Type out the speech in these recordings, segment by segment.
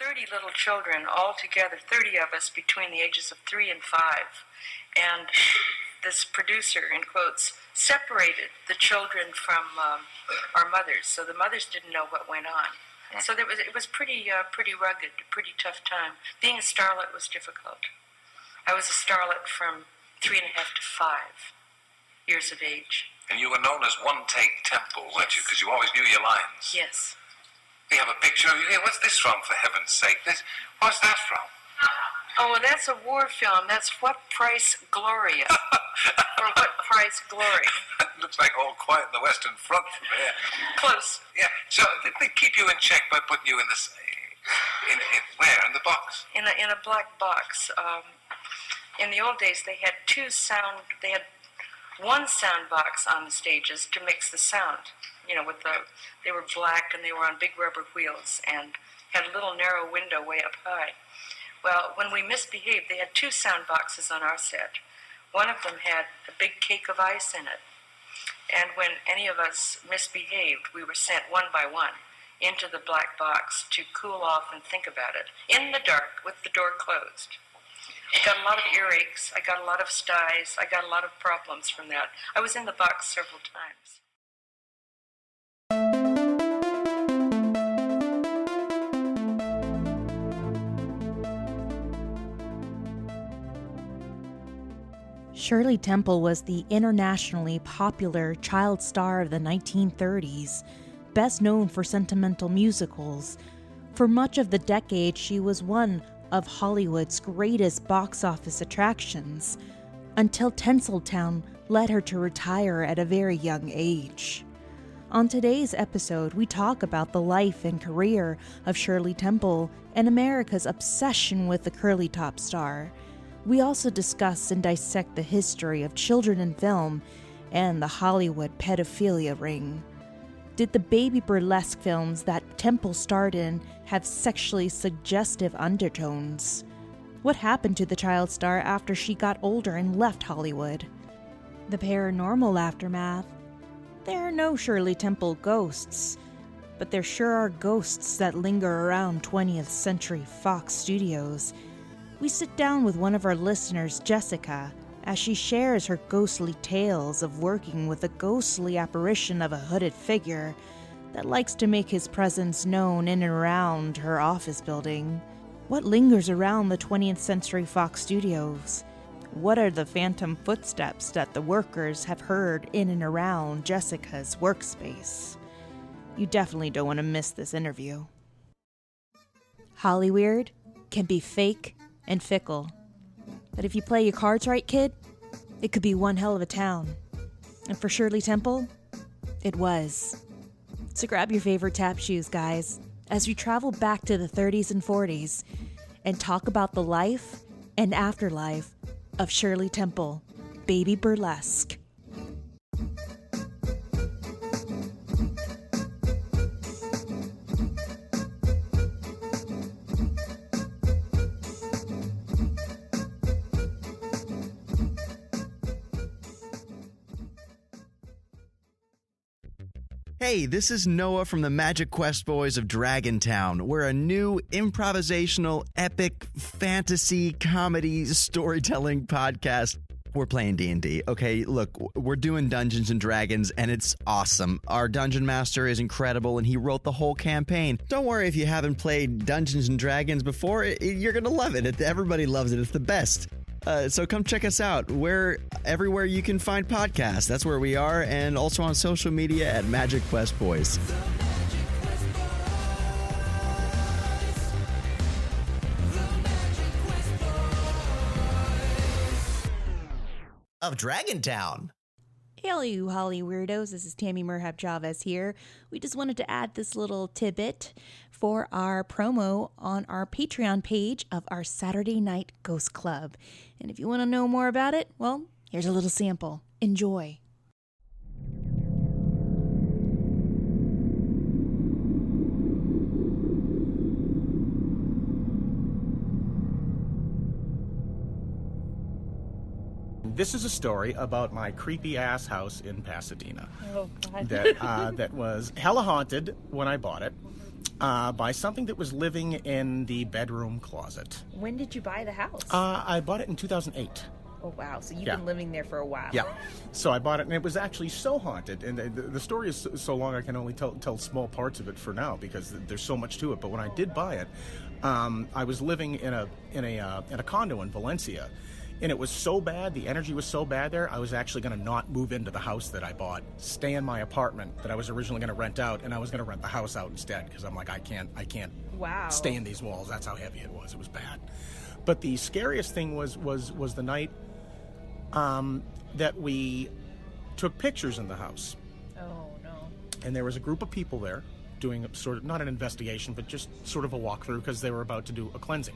30 little children all together, 30 of us between the ages of 3 and 5. And this producer, in quotes, separated the children from our mothers, so the mothers didn't know what went on. So it was pretty rugged, pretty tough time. Being a starlet was difficult. I was a starlet from 3 and a half to 5 years of age. And you were known as One-Take Temple, weren't you? Because you always knew your lines. Yes. We have a picture of you here. What's this from, for heaven's sake? What's that from? Oh, well, that's a war film. That's What Price Gloria? Or What Price Glory? Looks like All Quiet in the Western Front from here. Close. Yeah. So did they keep you in check by putting you in this... where? In the box? In a black box. In the old days, they had one sound box on the stages to mix the sound. You know, they were black and they were on big rubber wheels and had a little narrow window way up high. Well, when we misbehaved, they had 2 sound boxes on our set. One of them had a big cake of ice in it. And when any of us misbehaved, we were sent one by one into the black box to cool off and think about it, in the dark, with the door closed. I got a lot of earaches, I got a lot of styes, I got a lot of problems from that. I was in the box several times. Shirley Temple was the internationally popular child star of the 1930s, best known for sentimental musicals. For much of the decade, she was one of Hollywood's greatest box office attractions, until Tinseltown led her to retire at a very young age. On today's episode, we talk about the life and career of Shirley Temple and America's obsession with the curly-top star. We also discuss and dissect the history of children in film and the Hollywood pedophilia ring. Did the Baby Burlesk films that Temple starred in have sexually suggestive undertones? What happened to the child star after she got older and left Hollywood? The Paranormal Aftermath. There are no Shirley Temple ghosts, but there sure are ghosts that linger around 20th Century Fox Studios. We sit down with one of our listeners, Jessica, as she shares her ghostly tales of working with a ghostly apparition of a hooded figure that likes to make his presence known in and around her office building. What lingers around the 20th Century Fox Studios? What are the phantom footsteps that the workers have heard in and around Jessica's workspace? You definitely don't want to miss this interview. Hollyweird can be fake and fickle. But if you play your cards right, kid, it could be one hell of a town. And for Shirley Temple, it was. So grab your favorite tap shoes, guys, as we travel back to the 30s and 40s and talk about the life and afterlife of Shirley Temple, Baby Burlesque. Hey, this is Noah from the Magic Quest Boys of Dragontown. We're a new improvisational, epic, fantasy, comedy, storytelling podcast. We're playing D&D. Okay, look, we're doing Dungeons & Dragons, and it's awesome. Our Dungeon Master is incredible, and he wrote the whole campaign. Don't worry if you haven't played Dungeons & Dragons before. You're going to love it. Everybody loves it. It's the best. So come check us out. We're everywhere you can find podcasts. That's where we are, and also on social media at Magic Quest Boys. Of Dragontown. Hey, all you Holly weirdos, this is Tammy Merhab Chavez here. We just wanted to add this little tidbit for our promo on our Patreon page of our Saturday Night Ghost Club. And if you want to know more about it, well, here's a little sample. Enjoy. This is a story about my creepy-ass house in Pasadena. Oh, God. That was hella haunted when I bought it. by something that was living in the bedroom closet. When did you buy the house? I bought it in 2008. Oh, wow. So you've Yeah. been living there for a while. Yeah. So I bought it, and it was actually so haunted. And the story is so long, I can only tell small parts of it for now because there's so much to it. But when I did buy it, I was living in a condo in Valencia, and it was so bad. The energy was so bad there. I was actually going to not move into the house that I bought, stay in my apartment that I was originally going to rent out, and I was going to rent the house out instead because I'm like, I can't Wow. stay in these walls. That's how heavy it was. It was bad. But the scariest thing was the night that we took pictures in the house. Oh, no. And there was a group of people there doing sort of, not an investigation, but just sort of a walkthrough because they were about to do a cleansing.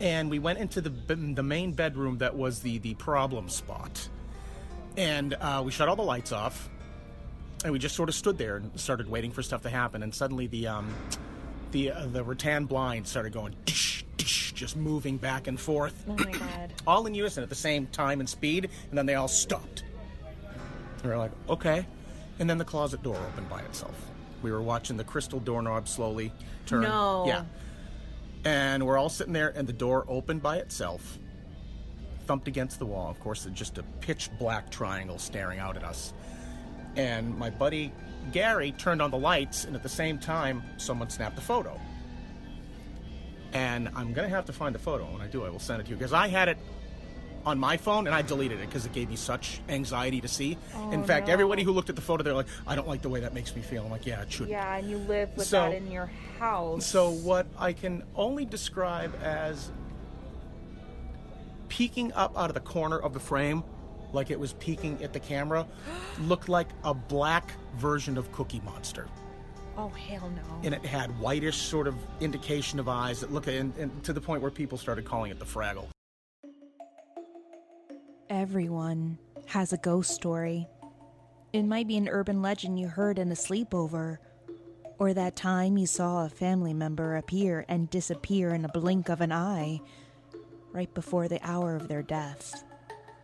And we went into the main bedroom that was the problem spot. And we shut all the lights off. And we just sort of stood there and started waiting for stuff to happen. And suddenly the rattan blind started going, dish, dish, just moving back and forth. Oh, my God. All in unison at the same time and speed, and then they all stopped. We were like, okay. And then the closet door opened by itself. We were watching the crystal doorknob slowly turn. No. Yeah. And we're all sitting there, and the door opened by itself, thumped against the wall. Of course, just a pitch black triangle staring out at us. And my buddy Gary turned on the lights, and at the same time, someone snapped a photo. And I'm going to have to find the photo. When I do, I will send it to you. Because I had it on my phone, and I deleted it because it gave me such anxiety to see. Oh, in fact, no. everybody who looked at the photo, they're like, I don't like the way that makes me feel. I'm like, yeah, it shouldn't. Yeah, and you live with So- that in your house. So what I can only describe as peeking up out of the corner of the frame, like it was peeking at the camera, looked like a black version of Cookie Monster. Oh, hell no. And it had whitish sort of indication of eyes that look and to the point where people started calling it the Fraggle. Everyone has a ghost story. It might be an urban legend you heard in a sleepover, or that time you saw a family member appear and disappear in a blink of an eye right before the hour of their death.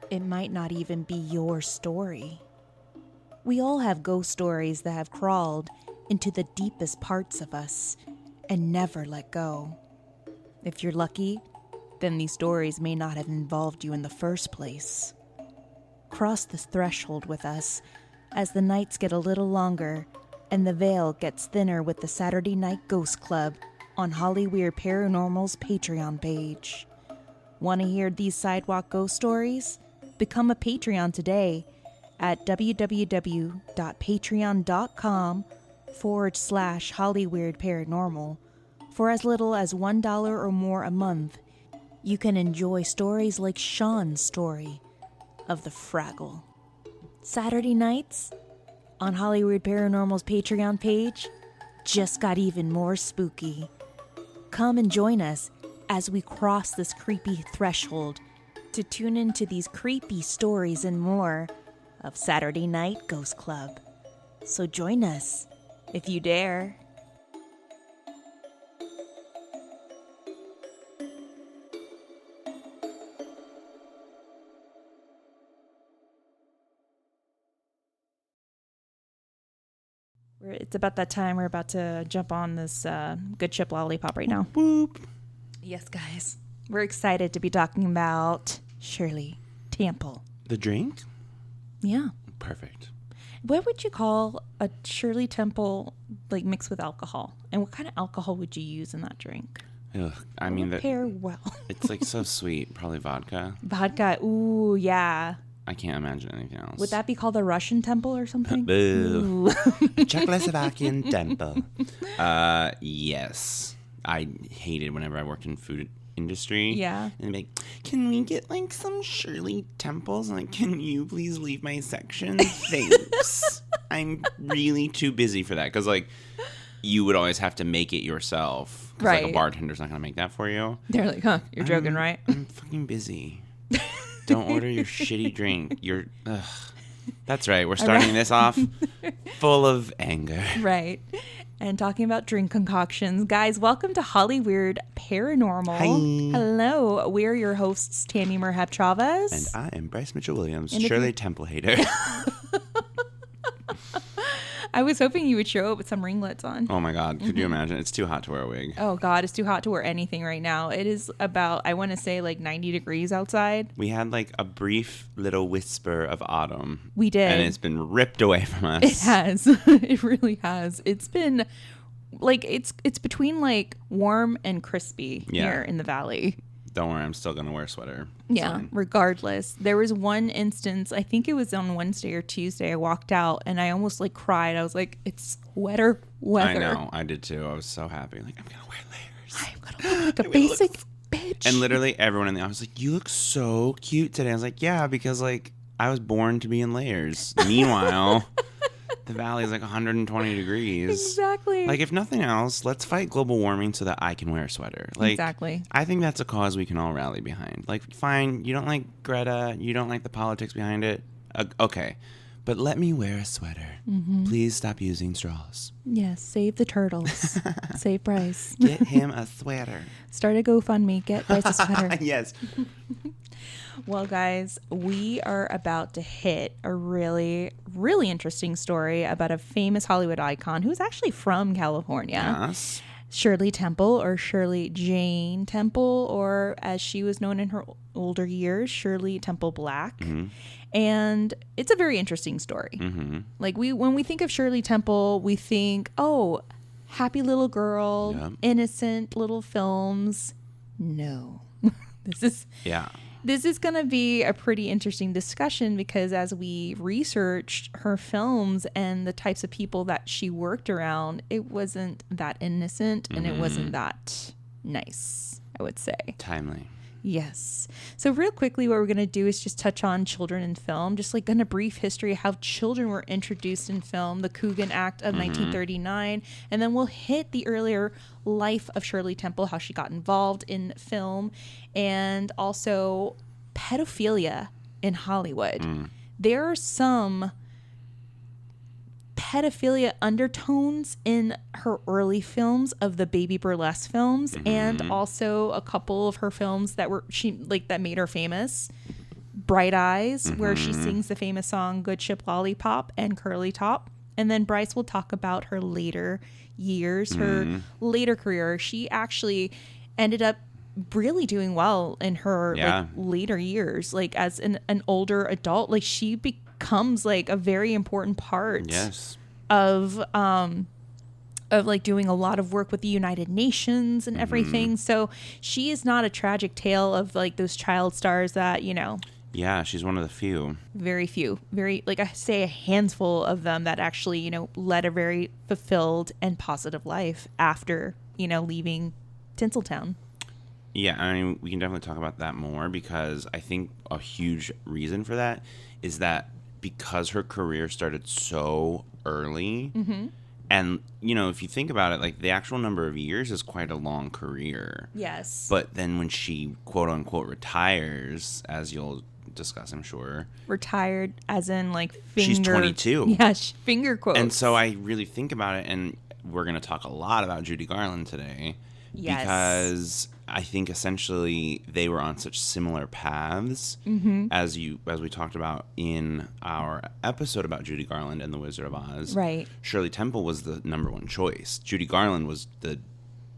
It might not even be your story. We all have ghost stories that have crawled into the deepest parts of us and never let go. If you're lucky, then these stories may not have involved you in the first place. Cross this threshold with us as the nights get a little longer and the veil gets thinner with the Saturday Night Ghost Club on Hollywood Paranormal's Patreon page. Want to hear these sidewalk ghost stories? Become a Patreon today at www.patreon.com/Hollywood Paranormal. For as little as $1 or more a month, you can enjoy stories like Sean's story of the Fraggle. Saturday nights on Hollywood Paranormal's Patreon page just got even more spooky. Come and join us as we cross this creepy threshold to tune into these creepy stories and more of Saturday Night Ghost Club. So join us if you dare. It's about that time. We're about to jump on this good chip lollipop right now. Boop. Yes, guys. We're excited to be talking about Shirley Temple. The drink? Yeah. Perfect. What would you call a Shirley Temple, like, mixed with alcohol? And what kind of alcohol would you use in that drink? Ugh, I mean, Would pair well. it's like so sweet. Probably vodka. Vodka. Ooh, yeah. I can't imagine anything else. Would that be called a Russian temple or something? Boo. Ooh. Czechoslovakian temple. Yes. I hated whenever I worked in food industry. Yeah. And like, can we get like some Shirley Temples? Like, can you please leave my section? Thanks. I'm really too busy for that. Because like, you would always have to make it yourself. Because like Right. a bartender's not going to make that for you. They're like, huh, you're joking, right? I'm fucking busy. Don't order your shitty drink. Ugh. That's right. We're starting this off full of anger. Right. And talking about drink concoctions. Guys, welcome to Hollywood Paranormal. Hi. Hello. We're your hosts, Tammy Merhab Chavez. And I am Bryce Mitchell-Williams, And if Shirley you- Temple hater. I was hoping you would show up with some ringlets on. Oh my God. Could you imagine? It's too hot to wear a wig. Oh God, it's too hot to wear anything right now. It is about, I want to say like 90 degrees outside. We had like a brief little whisper of autumn. We did. And it's been ripped away from us. It has. It really has. It's been like, it's between like warm and crispy here in the valley. Don't worry, I'm still going to wear a sweater. Yeah, regardless. There was one instance, I think it was on Wednesday or Tuesday, I walked out and I almost like cried. I was like, it's sweater weather. I know, I did too. I was so happy. Like, I'm going to wear layers. I'm going to look like a basic bitch. And literally everyone in the office was like, you look so cute today. I was like, yeah, because like I was born to be in layers. Meanwhile, the valley is like 120 degrees. Exactly. Like, if nothing else, let's fight global warming so that I can wear a sweater. Like, exactly. I think that's a cause we can all rally behind. Like, fine, you don't like Greta, you don't like the politics behind it. Okay. But let me wear a sweater. Mm-hmm. Please stop using straws. Yes, save the turtles. Save Bryce. Get him a sweater. Start a GoFundMe. Get Bryce a sweater. Yes. Well, guys, we are about to hit a really, really interesting story about a famous Hollywood icon who's actually from California. Yes. Shirley Temple, or Shirley Jane Temple, or as she was known in her older years, Shirley Temple Black. Mm-hmm. And it's a very interesting story. Mm-hmm. Like, when we think of Shirley Temple, we think, oh, happy little girl, innocent little films. No. This is going to be a pretty interesting discussion, because as we researched her films and the types of people that she worked around, it wasn't that innocent and it wasn't that nice, I would say. Timely. Yes. So real quickly, what we're going to do is just touch on children in film, just like in a brief history of how children were introduced in film, the Coogan Act of 1939, and then we'll hit the earlier life of Shirley Temple, how she got involved in film, and also pedophilia in Hollywood. There are some pedophilia undertones in her early films of the Baby Burlesk films, and also a couple of her films that that made her famous. Bright Eyes, where she sings the famous song Good Ship Lollipop and Curly Top. And then Bryce will talk about her later years, her later career. She actually ended up really doing well in her later years, like as an older adult. Like, she becomes like a very important part of like doing a lot of work with the United Nations and everything. So she is not a tragic tale of like those child stars that, Yeah, she's one of the few. Very few. Very, like I say, a handful of them that actually, led a very fulfilled and positive life after, leaving Tinseltown. Yeah, I mean, we can definitely talk about that more, because I think a huge reason for that is that because her career started so early, and, if you think about it, like, the actual number of years is quite a long career. Yes. But then when she, quote-unquote, retires, as you'll discuss, I'm sure. Retired as in, like, finger... She's 22. Yeah, finger quotes. And so I really think about it, and we're going to talk a lot about Judy Garland today. Yes. Because I think essentially they were on such similar paths as we talked about in our episode about Judy Garland and the Wizard of Oz. Right. Shirley Temple was the number one choice. Judy Garland was the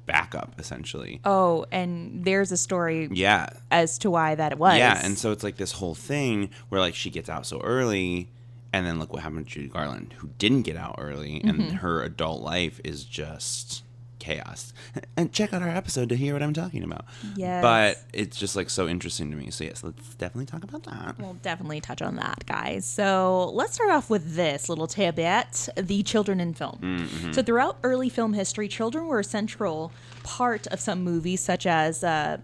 backup, essentially. Oh, and there's a story Yeah. as to why that was. Yeah, and so it's like this whole thing where like she gets out so early, and then look what happened to Judy Garland, who didn't get out early, and her adult life is just chaos. And check out our episode to hear what I'm talking about. Yes. But it's just like so interesting to me. So yes, let's definitely talk about that. We'll definitely touch on that, guys. So let's start off with this little tidbit, the children in film. So throughout early film history, children were a central part of some movies, such as the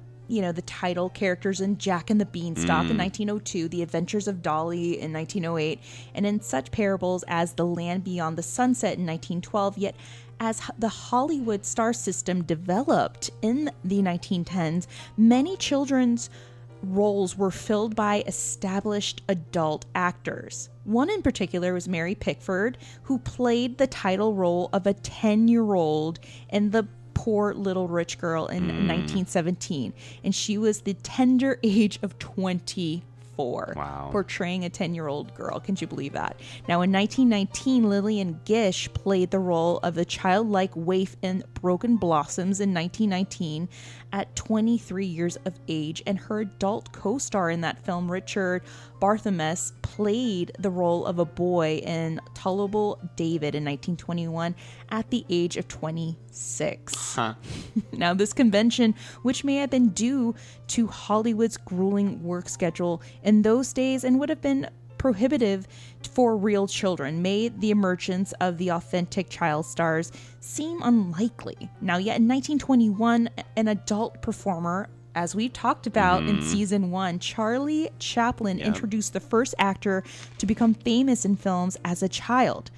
title characters in Jack and the Beanstalk in 1902, The Adventures of Dolly in 1908, and in such parables as The Land Beyond the Sunset in 1912. Yet as the Hollywood star system developed in the 1910s, many children's roles were filled by established adult actors. One in particular was Mary Pickford, who played the title role of a 10-year-old in The Poor Little Rich Girl in 1917, and she was the tender age of 24. 1924. Wow. Portraying a 10-year-old girl. Can you believe that? Now, in 1919, Lillian Gish played the role of the childlike waif in Broken Blossoms in 1919 at 23 years of age, and her adult co-star in that film, Richard Barthelmess, played the role of a boy in Tullable David in 1921 at the age of 26. Now, this convention, which may have been due to Hollywood's grueling work schedule in those days and would have been prohibitive for real children, made the emergence of the authentic child stars seem unlikely. Now, yet in 1921, an adult performer, as we talked about in season 1, Charlie Chaplin introduced the first actor to become famous in films as a child,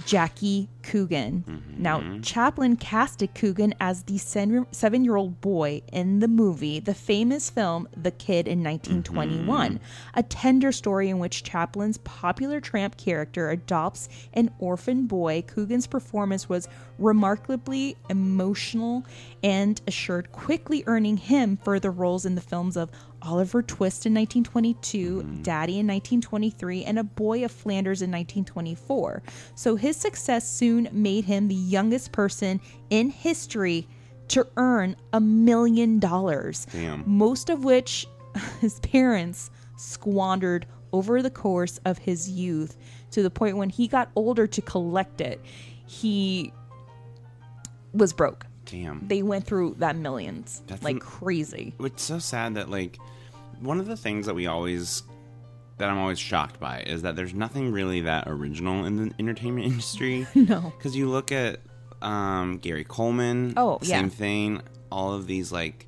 Jackie Coogan. Now, Chaplin casted Coogan as the 7-year-old boy in the movie, the famous film The Kid in 1921, a tender story in which Chaplin's popular tramp character adopts an orphan boy. Coogan's performance was remarkably emotional and assured, quickly earning him further roles in the films of Oliver Twist in 1922, Daddy in 1923, and A Boy of Flanders in 1924. So his success soon made him the youngest person in history to earn $1 million. Damn. Most of which his parents squandered over the course of his youth, to the point when he got older to collect it, he was broke. Damn. They went through that millions. That's crazy. It's so sad that, like, one of the things that I'm always shocked by is that there's nothing really that original in the entertainment industry. No. Because you look at Gary Coleman. Oh, yeah. Same thing. All of these, like,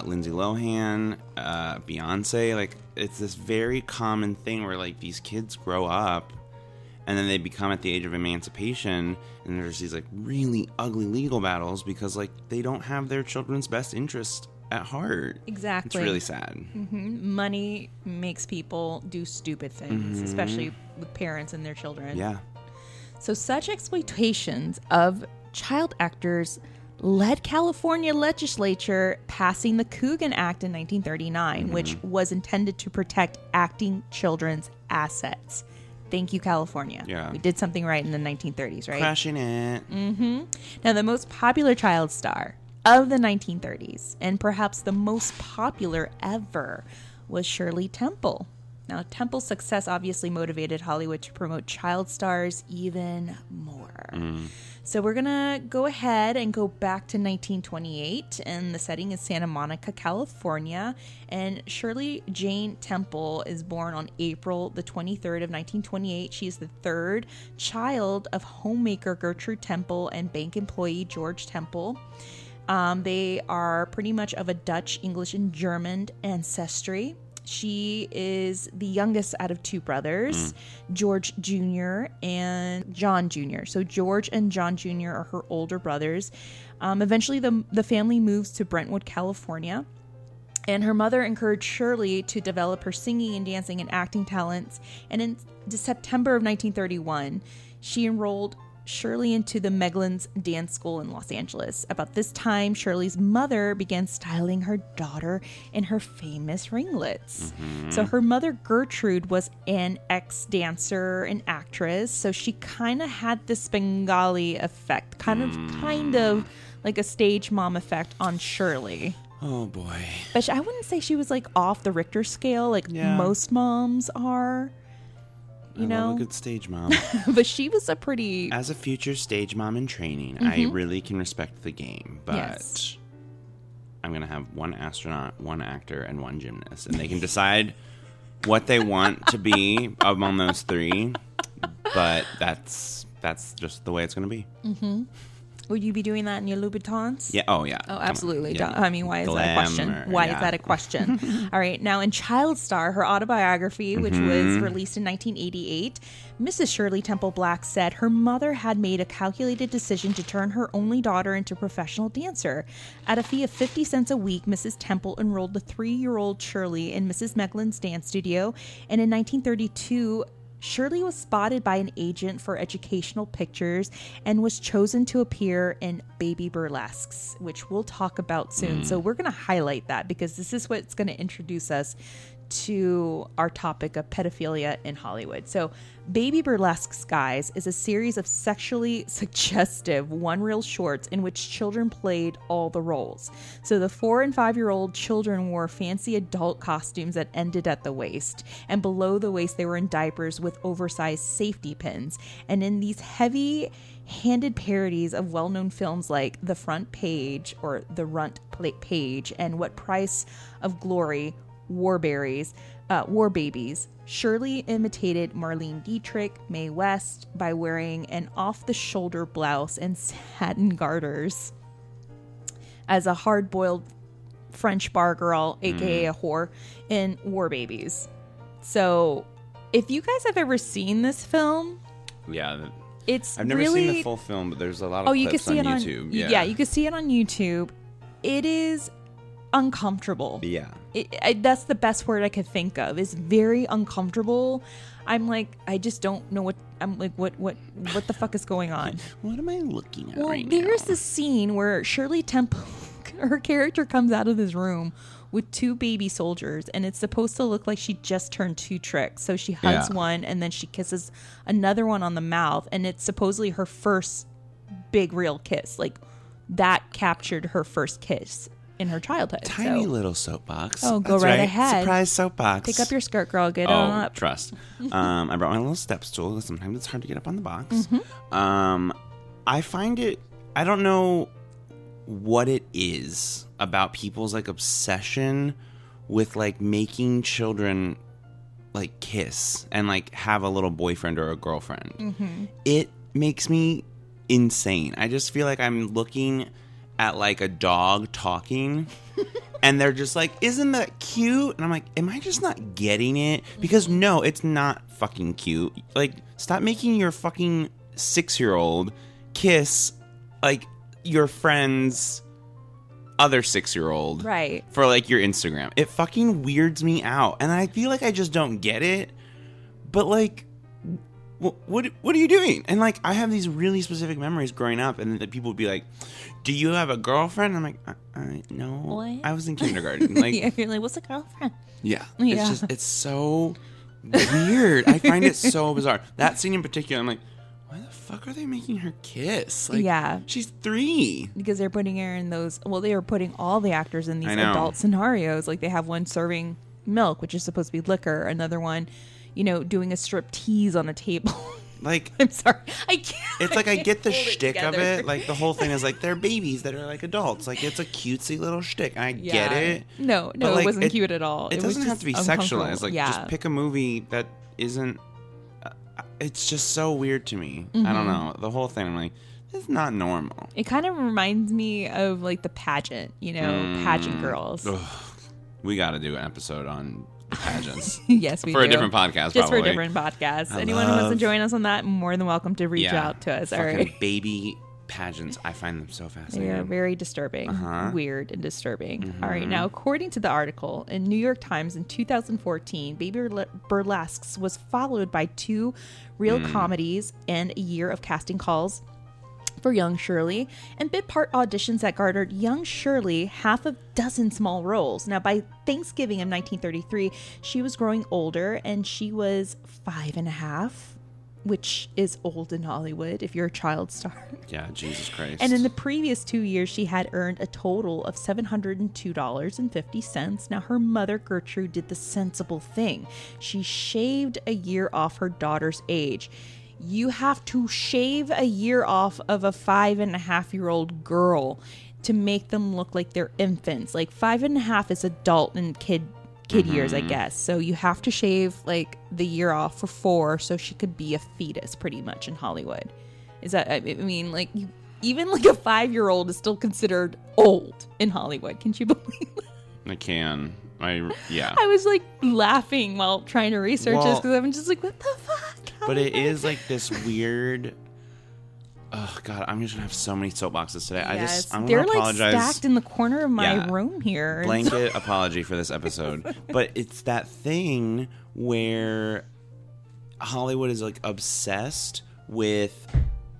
Lindsay Lohan, Beyonce. Like, it's this very common thing where, like, these kids grow up and then they become at the age of emancipation, and there's these, like, really ugly legal battles because, like, they don't have their children's best interest at heart. Exactly. It's really sad. Money makes people do stupid things, especially with parents and their children. Yeah. So such exploitations of child actors led California legislature passing the Coogan Act in 1939, which was intended to protect acting children's assets. Thank you, California. Yeah. We did something right in the 1930s, right? Crashing it. Now, the most popular child star of the 1930s, and perhaps the most popular ever, was Shirley Temple. Now, Temple's success obviously motivated Hollywood to promote child stars even more. So we're going to go ahead and go back to 1928, and the setting is Santa Monica, California. And Shirley Jane Temple is born on April the 23rd of 1928. She is the third child of homemaker Gertrude Temple and bank employee George Temple. They are pretty much of a Dutch, English, and German ancestry. She is the youngest out of two brothers, George Jr. and John Jr. So George and John Jr. are her older brothers. Eventually, the family moves to Brentwood, California. And her mother encouraged Shirley to develop her singing and dancing and acting talents. And in September of 1931, she enrolled Shirley into the Meglin's Dance School in Los Angeles. About this time, Shirley's mother began styling her daughter in her famous ringlets. So her mother, Gertrude, was an ex-dancer and actress, so she kind of had this Bengali effect, kind of like a stage mom effect on Shirley. Oh, boy. But I wouldn't say she was like off the Richter scale like most moms are. You know, love a good stage mom. But she was a pretty... As a future stage mom in training, I really can respect the game, but I'm going to have one astronaut, one actor, and one gymnast, and they can decide what they want to be among those three, but that's just the way it's going to be. Would you be doing that in your Louboutins? Yeah. Oh, yeah. Oh, absolutely. Yeah. I mean, why is that a question? Why is that a question? All right. Now, in Child Star, her autobiography, which was released in 1988, Mrs. Shirley Temple Black said her mother had made a calculated decision to turn her only daughter into a professional dancer. At a fee of 50 cents a week, Mrs. Temple enrolled the 3-year-old Shirley in Mrs. Meglin's dance studio, and in 1932, Shirley was spotted by an agent for educational pictures and was chosen to appear in Baby Burlesques, which we'll talk about soon. So we're going to highlight that because this is what's going to introduce us to our topic of pedophilia in Hollywood. So, Baby Burlesque, guys, is a series of sexually suggestive one-reel shorts in which children played all the roles. So the 4 and 5-year-old children wore fancy adult costumes that ended at the waist, and below the waist they were in diapers with oversized safety pins. And in these heavy-handed parodies of well-known films like The Front Page or The Runt Page and What Price of Glory, War Babies, Shirley imitated Marlene Dietrich, Mae West, by wearing an off-the-shoulder blouse and satin garters as a hard-boiled French bar girl, aka a whore, in War Babies. So, if you guys have ever seen this film, Yeah. it's I've never really... seen the full film, but there's a lot of clips on YouTube. Yeah, you can see it on YouTube. It is uncomfortable. Yeah. That's the best word I could think of. Is very uncomfortable. I'm like, I just don't know what the fuck is going on. What am I looking at Well, right there's now? this scene where Shirley Temple, her character comes out of this room with 2 baby soldiers, and it's supposed to look like she just turned 2 tricks. So she hugs one, and then she kisses another one on the mouth, and it's supposedly her first big real kiss. Like, that captured her first kiss in her childhood. Tiny little soapbox. Oh, go That's right right. ahead. Surprise soapbox. Pick up your skirt, girl. Get on up. Trust. I brought my little step stool because sometimes it's hard to get up on the box. Mm-hmm. I find it, I don't know what it is about people's like obsession with like making children like kiss and like have a little boyfriend or a girlfriend. Mm-hmm. It makes me insane. I just feel like I'm looking at like a dog talking and they're just like, isn't that cute? And I'm like, am I just not getting it? Because no, it's not fucking cute. Like, stop making your fucking 6-year-old kiss like your friend's other 6-year-old, Right. for like your Instagram. It fucking weirds me out, and I feel like I just don't get it. But like, what are you doing? And like, I have these really specific memories growing up, and the people would be like, "Do you have a girlfriend?" I'm like, "No, What? I was in kindergarten." Like, Yeah, you're like, what's a girlfriend? yeah, Yeah. it's so weird. I find it so bizarre. That scene in particular, I'm like, why the fuck are they making her kiss? Like, Yeah. she's 3. Because they're putting her in those. Well, they are putting all the actors in these I know. adult scenarios. Like, they have one serving milk, which is supposed to be liquor. Another one, doing a strip tease on a table. Like, I'm sorry, I can't. it's like I get the hold it shtick of together. it. Like, the whole thing is like they're babies that are like adults. Like, it's a cutesy little shtick. I get it. No, But, it like, wasn't cute at all. It was doesn't have just to be uncomfortable. sexualized. Like, yeah. just pick a movie that isn't. It's just so weird to me. I Mm-hmm. don't know. The whole thing, I'm like, it's not normal. It kind of reminds me of like the pageant, pageant girls. Ugh. We got to do an episode on pageants. Yes, we For a do. different podcast, Just for a probably. different podcast. I Anyone who wants to love- join us on that, more than welcome to reach out to us. All fucking right. baby pageants. I find them so They fascinating. are very disturbing, Uh-huh. weird and disturbing. All right, now according to the article in New York Times in 2014, Baby Burlesque was followed by 2 real comedies and a year of casting calls for young Shirley, and bit-part auditions that garnered young Shirley half a dozen small roles. Now, by Thanksgiving of 1933, she was growing older, and she was 5.5, which is old in Hollywood if you're a child star. Yeah, Jesus Christ. And in the previous 2 years, she had earned a total of $702.50. Now, her mother, Gertrude, did the sensible thing. She shaved a year off her daughter's age. You have to shave a year off of a 5.5-year-old girl to make them look like they're infants. Like, 5.5 is adult and kid years, I guess. So you have to shave like the year off for 4 so she could be a fetus pretty much in Hollywood. Is that, I mean, like, even like a 5-year-old is still considered old in Hollywood. Can you believe that? I can. Yeah. I was like laughing while trying to research this Well, because I'm just like, what the fuck? But it is like this weird. Oh God, I'm just gonna have so many soapboxes today. I'm they're gonna apologize. like stacked in the corner of my Yeah. room here. Blanket apology for this episode, but it's that thing where Hollywood is like obsessed with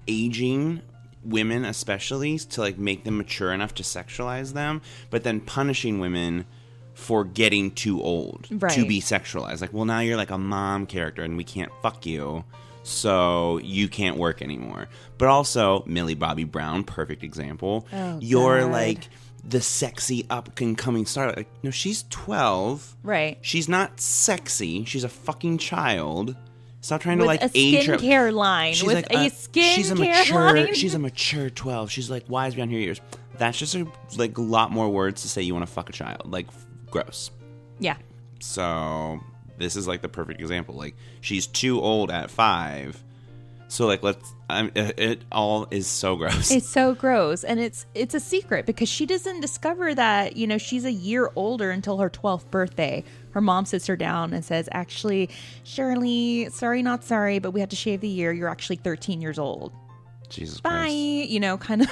aging women, especially to like make them mature enough to sexualize them, but then punishing women for getting too old to Right. be sexualized. Like, well, now you're like a mom character and we can't fuck you, so you can't work anymore. But also, Millie Bobby Brown, perfect example. Oh, you're God. like the sexy up and coming star. Like, no, she's 12. Right. She's not sexy. She's a fucking child. Stop trying With to like a age her. skincare line. She's With like a she's a skincare mature. line. She's a mature 12. She's like wise beyond her years. That's just a lot more words to say you want to fuck a child. Like, gross. Yeah. So this is like the perfect example. Like, she's too old at 5. So like it all is so gross. It's so gross, and it's a secret because she doesn't discover that, you know, she's a year older until her 12th birthday. Her mom sits her down and says, actually, Shirley, sorry not sorry, but we have to shave the year. You're actually 13 years old. Jesus Bye. Christ. You know, kind of.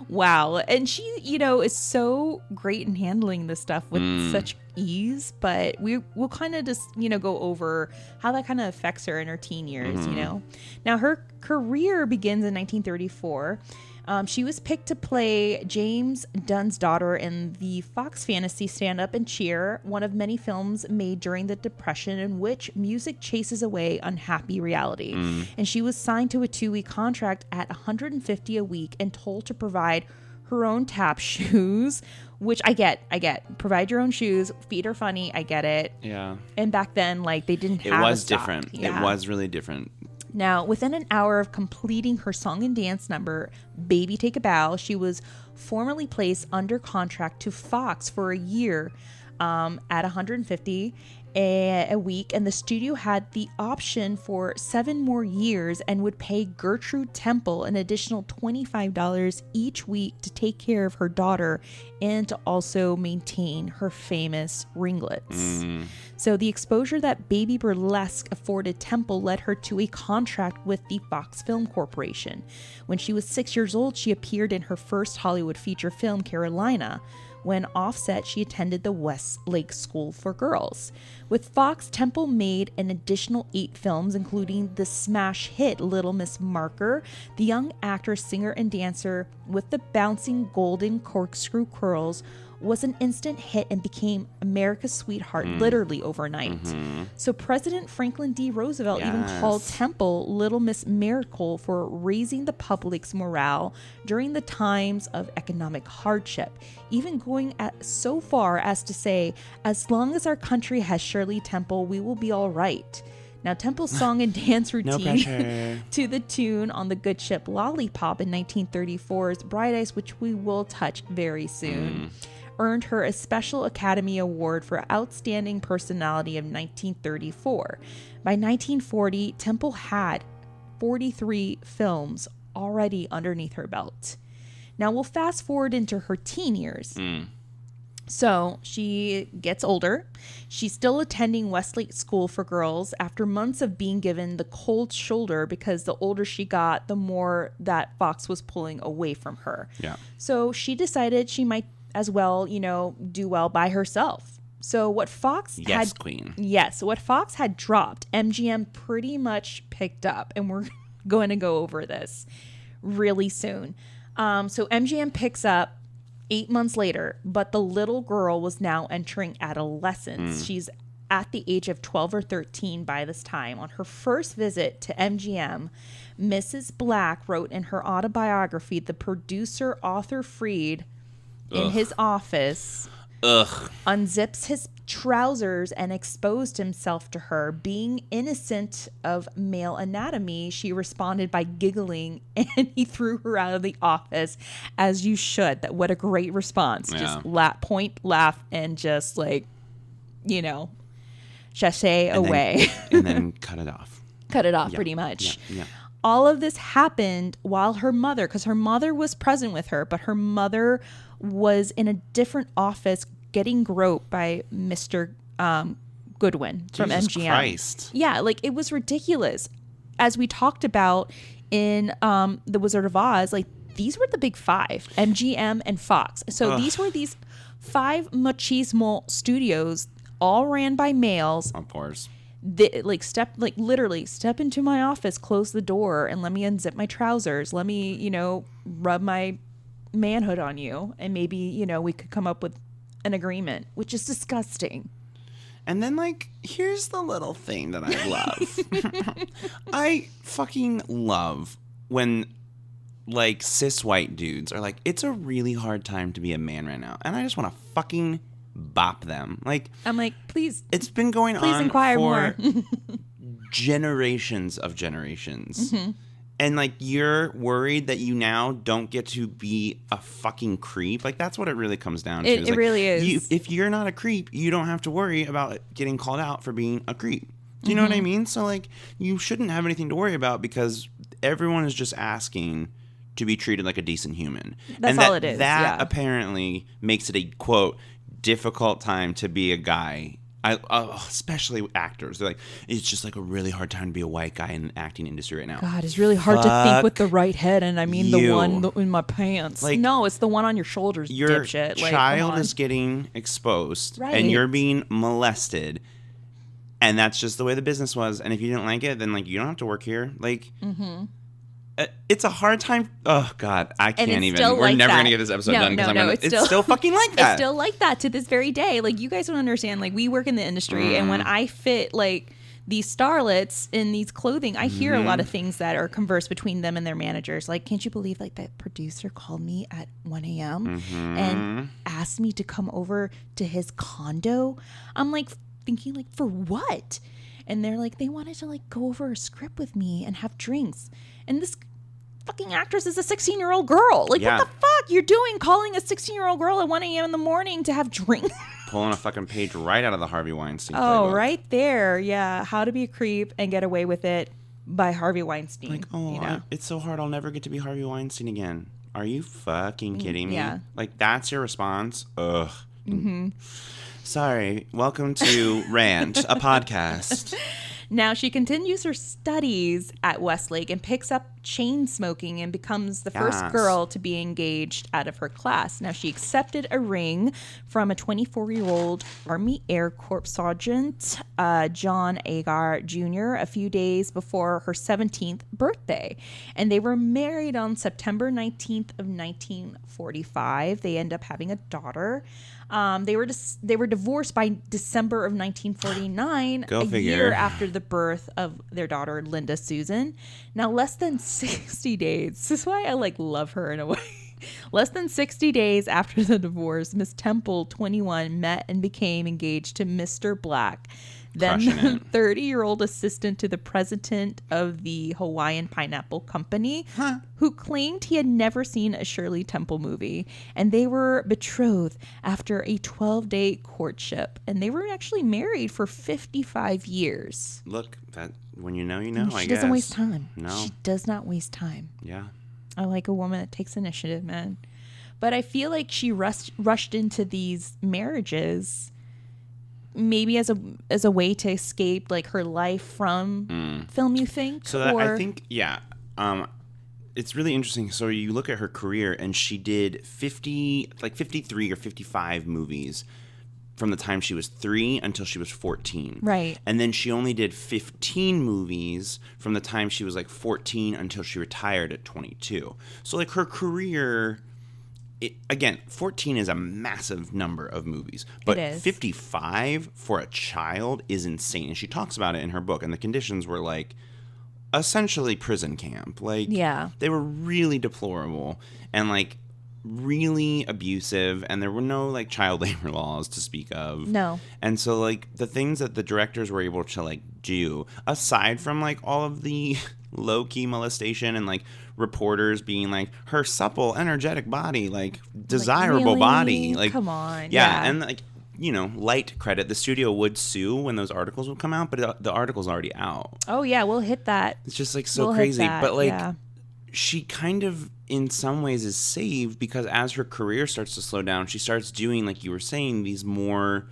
Wow. And she, you know, is so great in handling this stuff with such ease, but we'll kind of just, you know, go over how that kind of affects her in her teen years, you know. Now, her career begins in 1934. She was picked to play James Dunn's daughter in the Fox Fantasy Stand Up and Cheer, one of many films made during the Depression in which music chases away unhappy reality. And she was signed to a 2-week contract at $150 a week and told to provide her own tap shoes, which I get. Provide your own shoes. Feet are funny. I get it. Yeah. And back then, like, they didn't have It was a stock. different. Yeah. It was really different. Now, within an hour of completing her song and dance number, Baby Take a Bow, she was formally placed under contract to Fox for a year at $150 a week, and the studio had the option for 7 more years and would pay Gertrude Temple an additional $25 each week to take care of her daughter and to also maintain her famous ringlets. So the exposure that Baby Burlesque afforded Temple led her to a contract with the Fox Film Corporation. When she was 6 years old, she appeared in her first Hollywood feature film, Carolina. When offset, she attended the Westlake School for Girls. With Fox, Temple made an additional 8 films, including the smash hit Little Miss Marker. The young actress, singer, and dancer with the bouncing golden corkscrew curls was an instant hit and became America's sweetheart literally overnight. So President Franklin D. Roosevelt even called Temple Little Miss Miracle for raising the public's morale during the times of economic hardship, even going so far as to say, as long as our country has Shirley Temple, we will be all right. Now, Temple's song and dance routine to the tune on the good ship Lollipop in 1934's Bright Eyes, which we will touch very soon, earned her a Special Academy Award for Outstanding Personality of 1934. By 1940, Temple had 43 films already underneath her belt. Now, we'll fast forward into her teen years. So she gets older. She's still attending Westlake School for Girls after months of being given the cold shoulder because the older she got, the more that Fox was pulling away from her. Yeah. So she decided she might as well, you know, do well by herself. So what Fox Yes, queen. Yes, what Fox had dropped, MGM pretty much picked up, and we're going to go over this really soon. So MGM picks up 8 months later, but the little girl was now entering adolescence. She's at the age of 12 or 13 by this time. On her first visit to MGM, Mrs. Black wrote in her autobiography, the producer Arthur Freed, in his office, unzips his trousers and exposed himself to her. Being innocent of male anatomy, she responded by giggling, and he threw her out of the office, as you should. That what a great response. Yeah. Just laugh, and just like, you know, chassé away. And then cut it off. Cut it off, pretty much. Yeah. All of this happened while her mother, because her mother was present with her, but her mother was in a different office getting groped by Mr. Goodwin from Jesus MGM. Christ. Yeah, like it was ridiculous. As we talked about in The Wizard of Oz, like these were the big 5, MGM and Fox. So these were these 5 machismo studios, all ran by males. Of course. Literally step into my office, close the door, and let me unzip my trousers. Let me, you know, rub my manhood on you, and maybe, you know, we could come up with an agreement, which is disgusting. And then, like, here's the little thing that I love. I fucking love when, like, cis white dudes are like, it's a really hard time to be a man right now. And I just want to fucking bop them. Like, I'm like, please. It's been going please on inquire for more. generations of generations. Mm-hmm. And, like, you're worried that you now don't get to be a fucking creep. Like, that's what it really comes down to. It like, really is. If you're not a creep, you don't have to worry about getting called out for being a creep. Do you know what I mean? So, like, you shouldn't have anything to worry about because everyone is just asking to be treated like a decent human. That's all it is. That apparently makes it a, quote, difficult time to be a guy. Especially actors. They're like, it's just like a really hard time to be a white guy in the acting industry right now. God, it's really hard to think with the right head, and I mean the one in my pants. Like, no, it's the one on your shoulders, your dipshit. Like, child is getting exposed, right. And you're being molested, and that's just the way the business was. And if you didn't like it, then like you don't have to work here. Like, it's a hard time. Oh God, I can't even. We're like never that. gonna get this episode done because it's still fucking like that. It's still like that to this very day. Like, you guys don't understand. Like, we work in the industry, and when I fit like these starlets in these clothing, I hear a lot of things that are conversed between them and their managers. Like, can't you believe like that producer called me at 1 a.m. and asked me to come over to his condo? I'm like thinking, like, for what? And they're like, they wanted to like go over a script with me and have drinks. And this fucking actress is a 16-year-old girl. Like, what the fuck you're doing calling a 16-year-old girl at 1 a.m. in the morning to have drinks? Pulling a fucking page right out of the Harvey Weinstein playbook. Playbook. Right there. Yeah. How to Be a Creep and Get Away with It by Harvey Weinstein. Like, it's so hard. I'll never get to be Harvey Weinstein again. Are you fucking kidding me? Yeah. Like, that's your response? Ugh. Sorry. Welcome to Rant, a podcast. Now, she continues her studies at Westlake and picks up chain smoking and becomes the first girl to be engaged out of her class. Now, she accepted a ring from a 24-year-old Army Air Corps Sergeant, John Agar Jr., a few days before her 17th birthday. And they were married on September 19th of 1945. They end up having a daughter. They were divorced by December of 1949, year after the birth of their daughter, Linda Susan. Now, less than 60 days. This is why I love her in a way. Less than 60 days after the divorce, Miss Temple, 21, met and became engaged to Mr. Black, then the 30-year-old assistant to the president of the Hawaiian Pineapple Company, who claimed he had never seen a Shirley Temple movie. And they were betrothed after a 12-day courtship. And they were actually married for 55 years. Look, that when you know, I guess. She doesn't waste time. No. She does not waste time. Yeah. I like a woman that takes initiative, man. But I feel like she rushed into these marriages maybe as a way to escape like her life from film, you think? So that, I think, it's really interesting. So you look at her career and she did 53 or 55 movies from the time she was 3 until she was 14. Right. And then she only did 15 movies from the time she was 14 until she retired at 22. So her career, again, 14 is a massive number of movies, but 55 for a child is insane. And she talks about it in her book, and the conditions were essentially prison camp. They were really deplorable and really abusive, and there were no child labor laws to speak of. No. And so the things that the directors were able to do, aside from all of the low-key molestation and reporters being her supple, energetic body, desirable really? body, come on. Yeah. And light credit, the studio would sue when those articles would come out, but the article's already out. Oh yeah, we'll hit that. It's just so crazy. But she kind of in some ways is saved because as her career starts to slow down, she starts doing, like you were saying, these more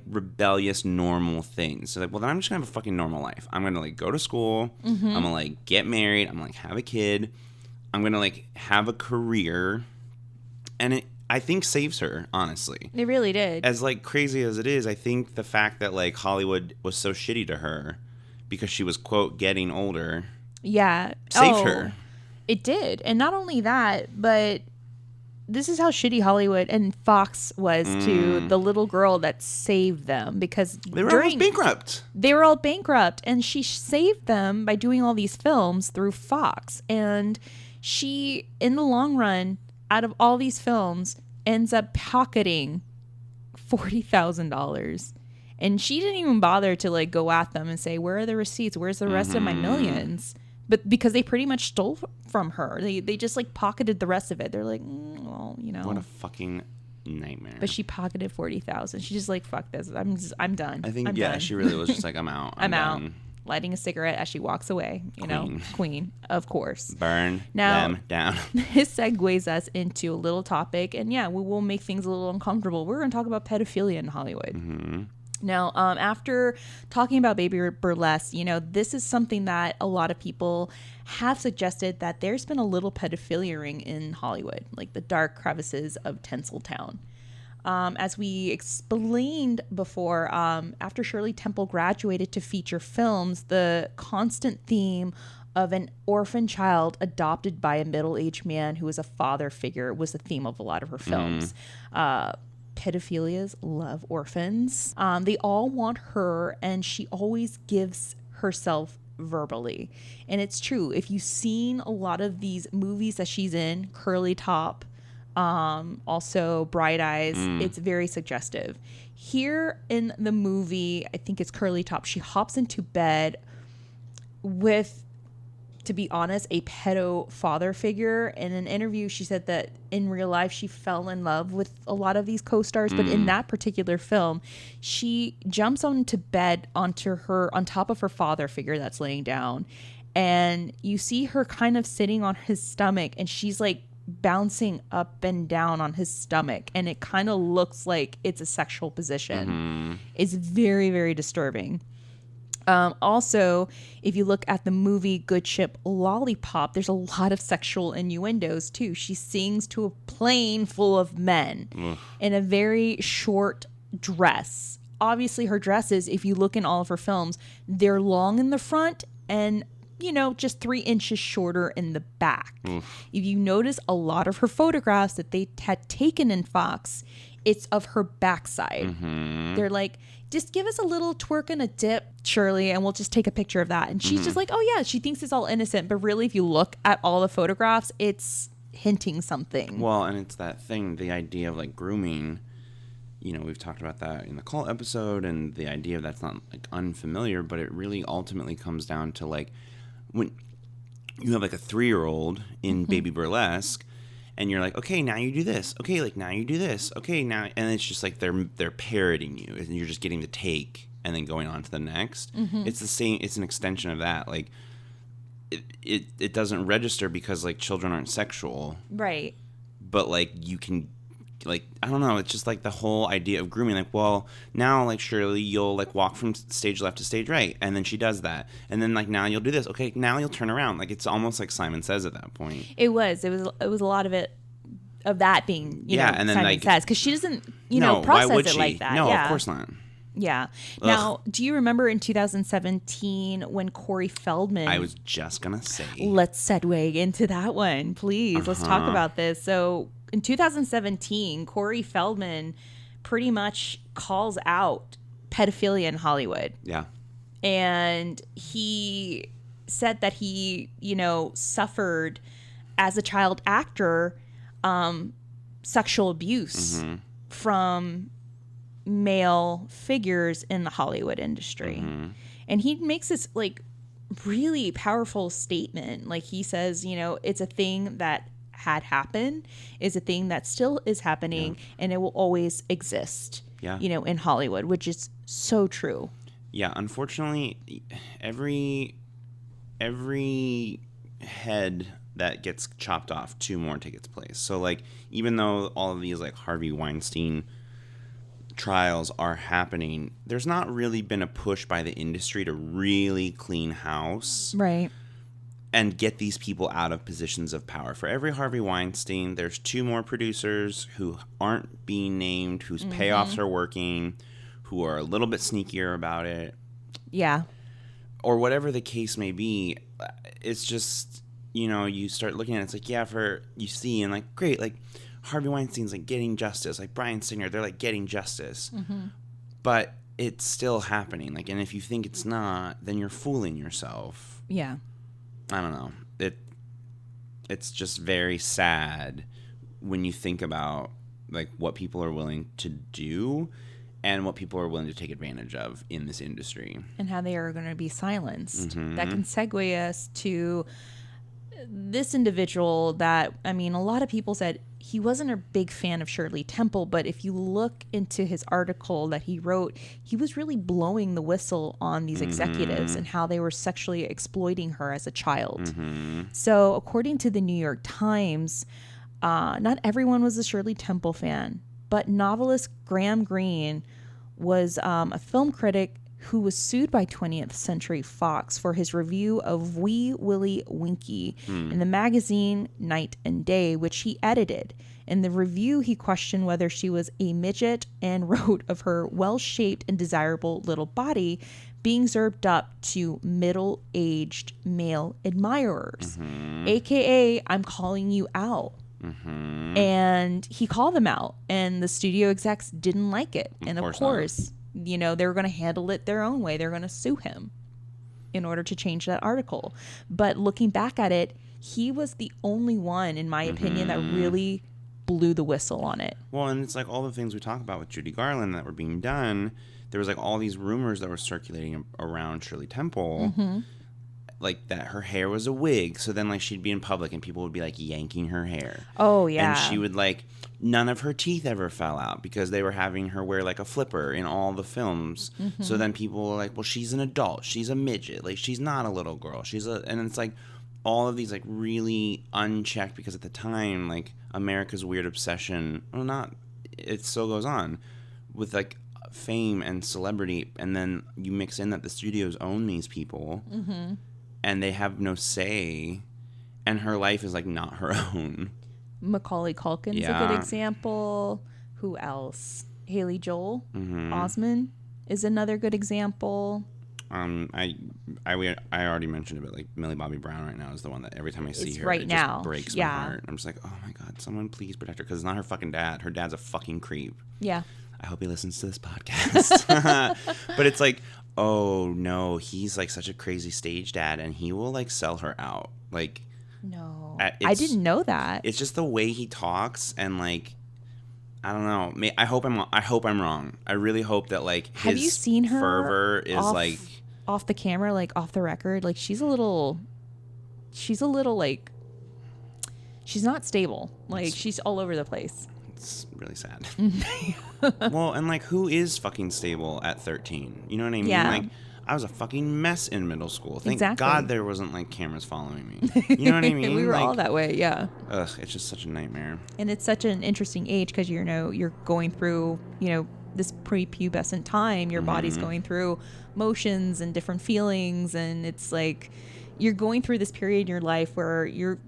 rebellious normal things. So well, then I'm just gonna have a fucking normal life. I'm gonna go to school. I'm gonna get married. I'm gonna have a kid. I'm gonna have a career, and it I think saves her, honestly. It really did. As crazy as it is, I think the fact that Hollywood was so shitty to her because she was quote getting older. Yeah, saved her. It did, and not only that, but this is how shitty Hollywood and Fox was to the little girl that saved them, because They were almost bankrupt. They were all bankrupt, and she saved them by doing all these films through Fox. And she, in the long run, out of all these films, ends up pocketing $40,000. And she didn't even bother to like go at them and say, where are the receipts? Where's the rest of my millions? But because they pretty much stole from her, they just like pocketed the rest of it. They're like, well, you know. What a fucking nightmare. But she pocketed $40,000. She's just like, fuck this. I'm done. I think, I'm yeah, done. she really was just like, I'm out. I'm out. done. Lighting a cigarette as she walks away. You know, queen, of course. Burn Now, them down. This segues us into a little topic, and yeah, we will make things a little uncomfortable. We're going to talk about pedophilia in Hollywood. Mm-hmm. Now, after talking about Baby Burlesque, you know, this is something that a lot of people have suggested, that there's been a little pedophilia ring in Hollywood, like the dark crevices of Tinseltown. As we explained before, after Shirley Temple graduated to feature films, the constant theme of an orphan child adopted by a middle-aged man who was a father figure was the theme of a lot of her films. Pedophilias love orphans. They all want her, and she always gives herself verbally. And it's true. If you've seen a lot of these movies that she's in, Curly Top, also Bright Eyes, it's very suggestive. Here in the movie, I think it's Curly Top, she hops into bed with, to be honest, a pedo father figure. In an interview, she said that in real life, she fell in love with a lot of these co-stars. But in that particular film, she jumps onto bed on top of her father figure that's laying down. And you see her kind of sitting on his stomach, and she's like bouncing up and down on his stomach. And it kind of looks like it's a sexual position. It's very, very disturbing. Also, if you look at the movie Good Ship Lollipop, there's a lot of sexual innuendos too. She sings to a plane full of men in a very short dress. Obviously, her dresses, if you look in all of her films, they're long in the front and, you know, just 3 inches shorter in the back. If you notice a lot of her photographs that they had taken in Fox, it's of her backside. They're like, just give us a little twerk and a dip, Shirley, and we'll just take a picture of that. And she's just like, oh yeah, she thinks it's all innocent. But really, if you look at all the photographs, it's hinting something. Well, and it's that thing, the idea of like grooming, you know, we've talked about that in the cult episode, and the idea of that's not like unfamiliar, but it really ultimately comes down to like when you have like a 3-year-old in Baby Burlesque, and you're like, okay, now you do this. Okay, like now you do this. Okay, now, and it's just like they're parroting you, and you're just getting the take and then going on to the next. It's the same. It's an extension of that. Like it doesn't register because like children aren't sexual, Right. but like you can, like, I don't know. It's just like the whole idea of grooming. Like, well, now like Shirley, you'll like walk from stage left to stage right, and then she does that, and then like now you'll do this. Okay, now you'll turn around. Like it's almost like Simon Says at that point. It was a lot of it, of that being, you know, and then Simon like Says, because she doesn't, no, process why would it she? like that. No, Yeah. of course not. Yeah. Now, do you remember in 2017 when Corey Feldman? I was just gonna say. Let's segue into that one, please. Let's talk about this. So in 2017, Corey Feldman pretty much calls out pedophilia in Hollywood. Yeah. And he said that he, you know, suffered as a child actor sexual abuse from male figures in the Hollywood industry. And he makes this like really powerful statement. Like he says, you know, it's a thing that had happened, is a thing that still is happening, and it will always exist, you know, in Hollywood, which is so true. Yeah, unfortunately, every head that gets chopped off, 2 more take its place. So, like, even though all of these, like, Harvey Weinstein trials are happening, there's not really been a push by the industry to really clean house. Right. And get these people out of positions of power. For every Harvey Weinstein, there's 2 more producers who aren't being named, whose payoffs are working, who are a little bit sneakier about it. Yeah. Or whatever the case may be. It's just, you know, you start looking at it, it's like, yeah, you see, and like, great, like, Harvey Weinstein's like getting justice, like Bryan Singer, they're like getting justice. But it's still happening. Like, and if you think it's not, then you're fooling yourself. Yeah. I don't know. It's just very sad when you think about like what people are willing to do and what people are willing to take advantage of in this industry. And how they are going to be silenced. That can segue us to this individual that, I mean, a lot of people said he wasn't a big fan of Shirley Temple, but if you look into his article that he wrote, he was really blowing the whistle on these executives and how they were sexually exploiting her as a child. So according to the New York Times, not everyone was a Shirley Temple fan, but novelist Graham Greene was a film critic who was sued by 20th Century Fox for his review of Wee Willie Winkie in the magazine Night and Day, which he edited. In the review, he questioned whether she was a midget and wrote of her well-shaped and desirable little body being served up to middle-aged male admirers, aka I'm calling you out. And he called them out, and the studio execs didn't like it. And of course, you know, they were going to handle it their own way. They're going to sue him in order to change that article. But looking back at it, he was the only one, in my opinion, that really blew the whistle on it. Well, and it's like all the things we talk about with Judy Garland that were being done. There was like all these rumors that were circulating around Shirley Temple. Like that her hair was a wig, so then like she'd be in public and people would be like yanking her hair. Oh yeah. And she would like, none of her teeth ever fell out because they were having her wear like a flipper in all the films. So then people were like, well, she's an adult, she's a midget, like she's not a little girl, and it's like all of these like really unchecked, because at the time like America's weird obsession, it still goes on with like fame and celebrity, and then you mix in that the studios own these people. And they have no say, and her life is like not her own. Macaulay Culkin's a good example. Who else? Haley Joel Osment is another good example. I already mentioned it, but like Millie Bobby Brown right now is the one that every time I see her, it just breaks my heart. I'm just like, oh my god, someone please protect her, because it's not her fucking dad. Her dad's a fucking creep. Yeah. I hope he listens to this podcast. But it's like, oh no, he's like such a crazy stage dad, and he will like sell her out. Like, no, I didn't know that. It's just the way he talks, and like, I don't know. I hope I'm wrong. I really hope that like his have you seen her fervor is like off the camera, like off the record. Like she's a little like, she's not stable. Like she's all over the place. It's really sad. Well, and like, who is fucking stable at 13? You know what I mean? Yeah. Like, I was a fucking mess in middle school. Thank Exactly. God there wasn't like cameras following me. You know what I mean? We were like, all that way, yeah. Ugh, it's just such a nightmare. And it's such an interesting age because you're going through, this prepubescent time. Your body's going through motions and different feelings, and it's like you're going through this period in your life where you're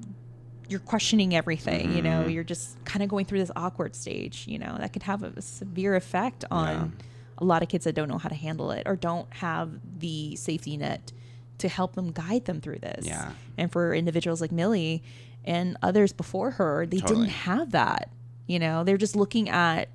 questioning everything. You're just kind of going through this awkward stage. That could have a severe effect on a lot of kids that don't know how to handle it or don't have the safety net to help them, guide them through this. Yeah. And for individuals like Millie and others before her, they didn't have that. They're just looking at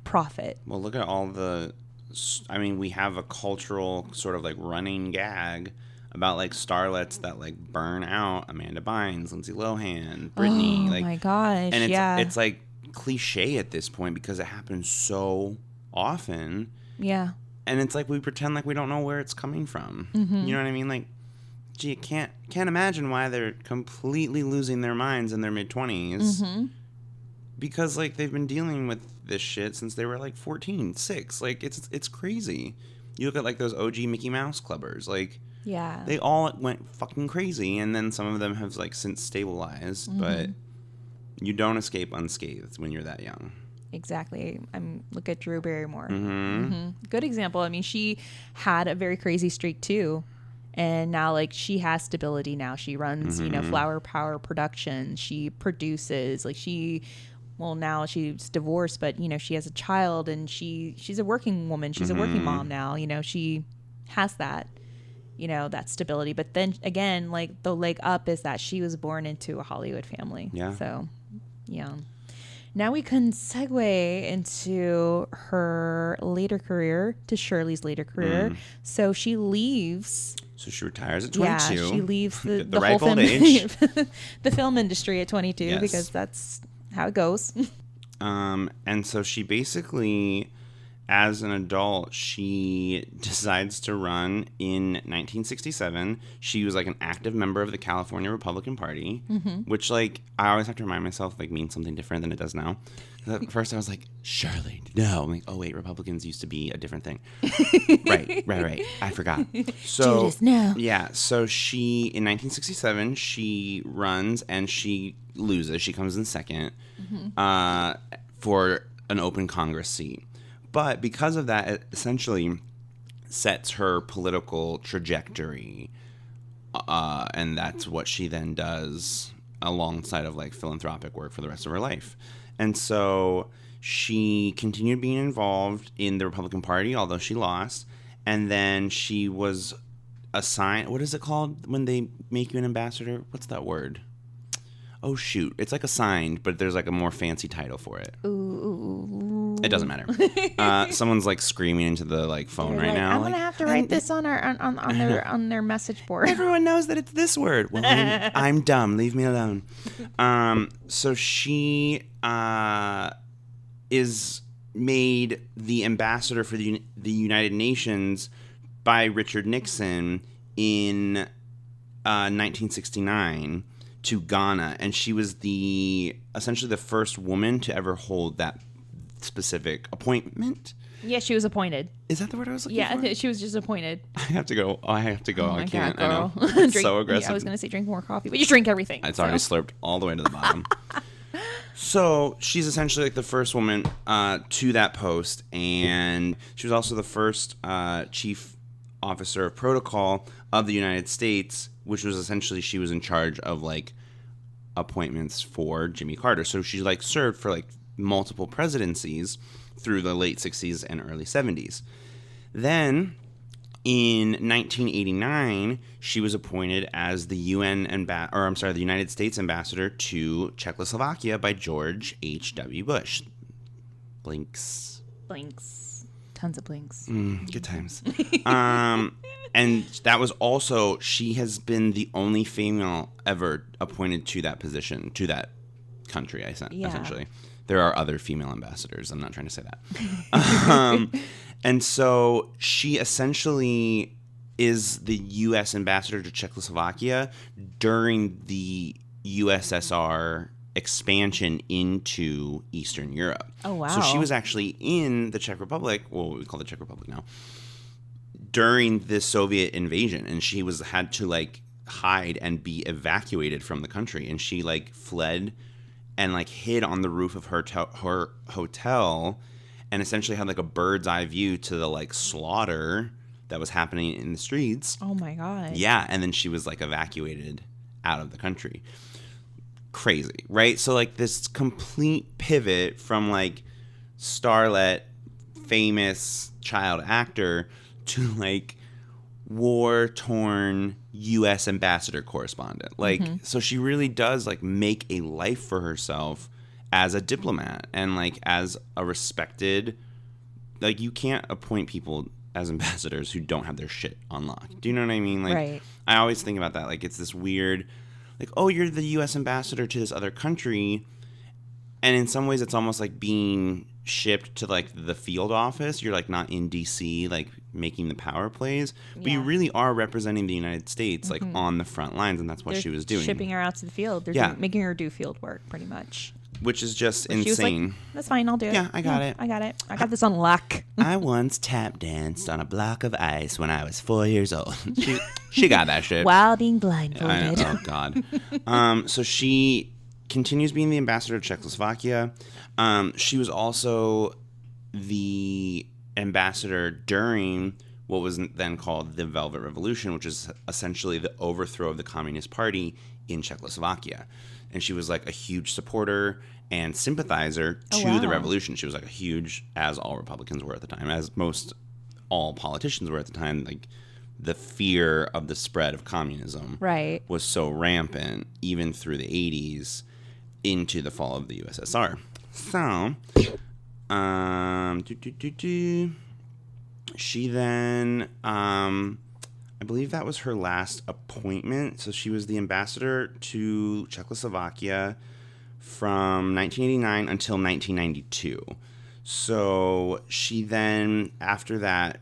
profit. Well, look at all we have a cultural sort of like running gag about like starlets that like burn out: Amanda Bynes, Lindsay Lohan, Britney. Oh like, my gosh! And it's like cliche at this point because it happens so often. Yeah. And it's like we pretend like we don't know where it's coming from. You know what I mean? Like, gee, can't imagine why they're completely losing their minds in their mid-20s. Because like they've been dealing with this shit since they were like 14, 6. Like it's crazy. You look at like those OG Mickey Mouse clubbers, like. Yeah. They all went fucking crazy, and then some of them have like since stabilized, but you don't escape unscathed when you're that young. Exactly. Look at Drew Barrymore. Good example. I mean, she had a very crazy streak too, and now like she has stability. Now she runs, Flower Power Productions. She produces. Like now she's divorced, but she has a child, and she's a working woman. She's a working mom now. She has that. That stability. But then again, like the leg up is that she was born into a Hollywood family. Yeah. So, yeah. Now we can segue into her later career, to Shirley's later career. So she leaves. So she retires at 22. Yeah, she leaves the the whole ripe old film, age. the film industry at 22 Yes. because that's how it goes. And so she basically, as an adult, she decides to run in 1967. She was like an active member of the California Republican Party, which like I always have to remind myself like means something different than it does now. At first I was like, Shirley, no. I'm like, oh wait, Republicans used to be a different thing. Right. I forgot. So Judas, no. yeah, so she in 1967 she runs and she loses. She comes in second for an open Congress seat. But because of that, it essentially sets her political trajectory, and that's what she then does alongside of like philanthropic work for the rest of her life. And so she continued being involved in the Republican Party, although she lost. And then she was assigned, what is it called when they make you an ambassador? What's that word? Oh, shoot. It's like assigned, but there's like a more fancy title for it. Ooh. It doesn't matter. Someone's like screaming into the like phone right now. I'm like, gonna have to write this on on their message board. Everyone knows that it's this word. Well, I'm dumb. Leave me alone. So she is made the ambassador for the United Nations by Richard Nixon in 1969 to Ghana, and she was essentially the first woman to ever hold that specific appointment. Yeah, she was appointed. Is that the word I was looking for? Yeah, she was just appointed. I have to go. Oh, I my can't. God, girl. I know. It's Drink, so aggressive. Yeah, I was going to say drink more coffee, but you drink everything. It's already slurped all the way to the bottom. So she's essentially like the first woman to that post, and she was also the first chief officer of protocol of the United States, which was essentially she was in charge of like appointments for Jimmy Carter. So she like served for like multiple presidencies through the late 60s and early 70s. Then in 1989, she was appointed as the the United States ambassador to Czechoslovakia by George H.W. Bush. Blinks. Tons of blinks. Good times. And that was also, she has been the only female ever appointed to that position, to that country, essentially. There are other female ambassadors. I'm not trying to say that. And so she essentially is the U.S. ambassador to Czechoslovakia during the USSR expansion into Eastern Europe. Oh, wow. So she was actually in the Czech Republic, well, what we call the Czech Republic now, during the Soviet invasion. And she had to like hide and be evacuated from the country. And she like fled and like hid on the roof of her hotel and essentially had like a bird's eye view to the like slaughter that was happening in the streets. Oh my God. Yeah, and then she was like evacuated out of the country. Crazy, right? So like this complete pivot from like starlet, famous child actor to like war-torn U.S. ambassador correspondent. Like, so she really does like make a life for herself as a diplomat and like as a respected, like you can't appoint people as ambassadors who don't have their shit on lock. Do you know what I mean? Like, right. I always think about that. Like, it's this weird, like, oh, you're the U.S. ambassador to this other country. And in some ways it's almost like being shipped to like the field office. You're like not in D.C. like making the power plays, but you really are representing the United States like on the front lines, and that's what she was doing. Shipping her out to the field. They're making her do field work pretty much. Which is just She was like, insane. that's fine, I'll do it. Yeah, I got it. I got this on lock. I once tap danced on a block of ice when I was 4 years old. She got that shit. While being blindfolded. Oh, God. So she continues being the ambassador to Czechoslovakia. She was also the ambassador during what was then called the Velvet Revolution, which is essentially the overthrow of the Communist Party in Czechoslovakia. And she was like a huge supporter and sympathizer to the revolution. She was like a huge, as all Republicans were at the time, as most all politicians were at the time, like the fear of the spread of communism was so rampant, even through the 80s into the fall of the USSR. So, she then, I believe that was her last appointment. So she was the ambassador to Czechoslovakia from 1989 until 1992. So she then, after that,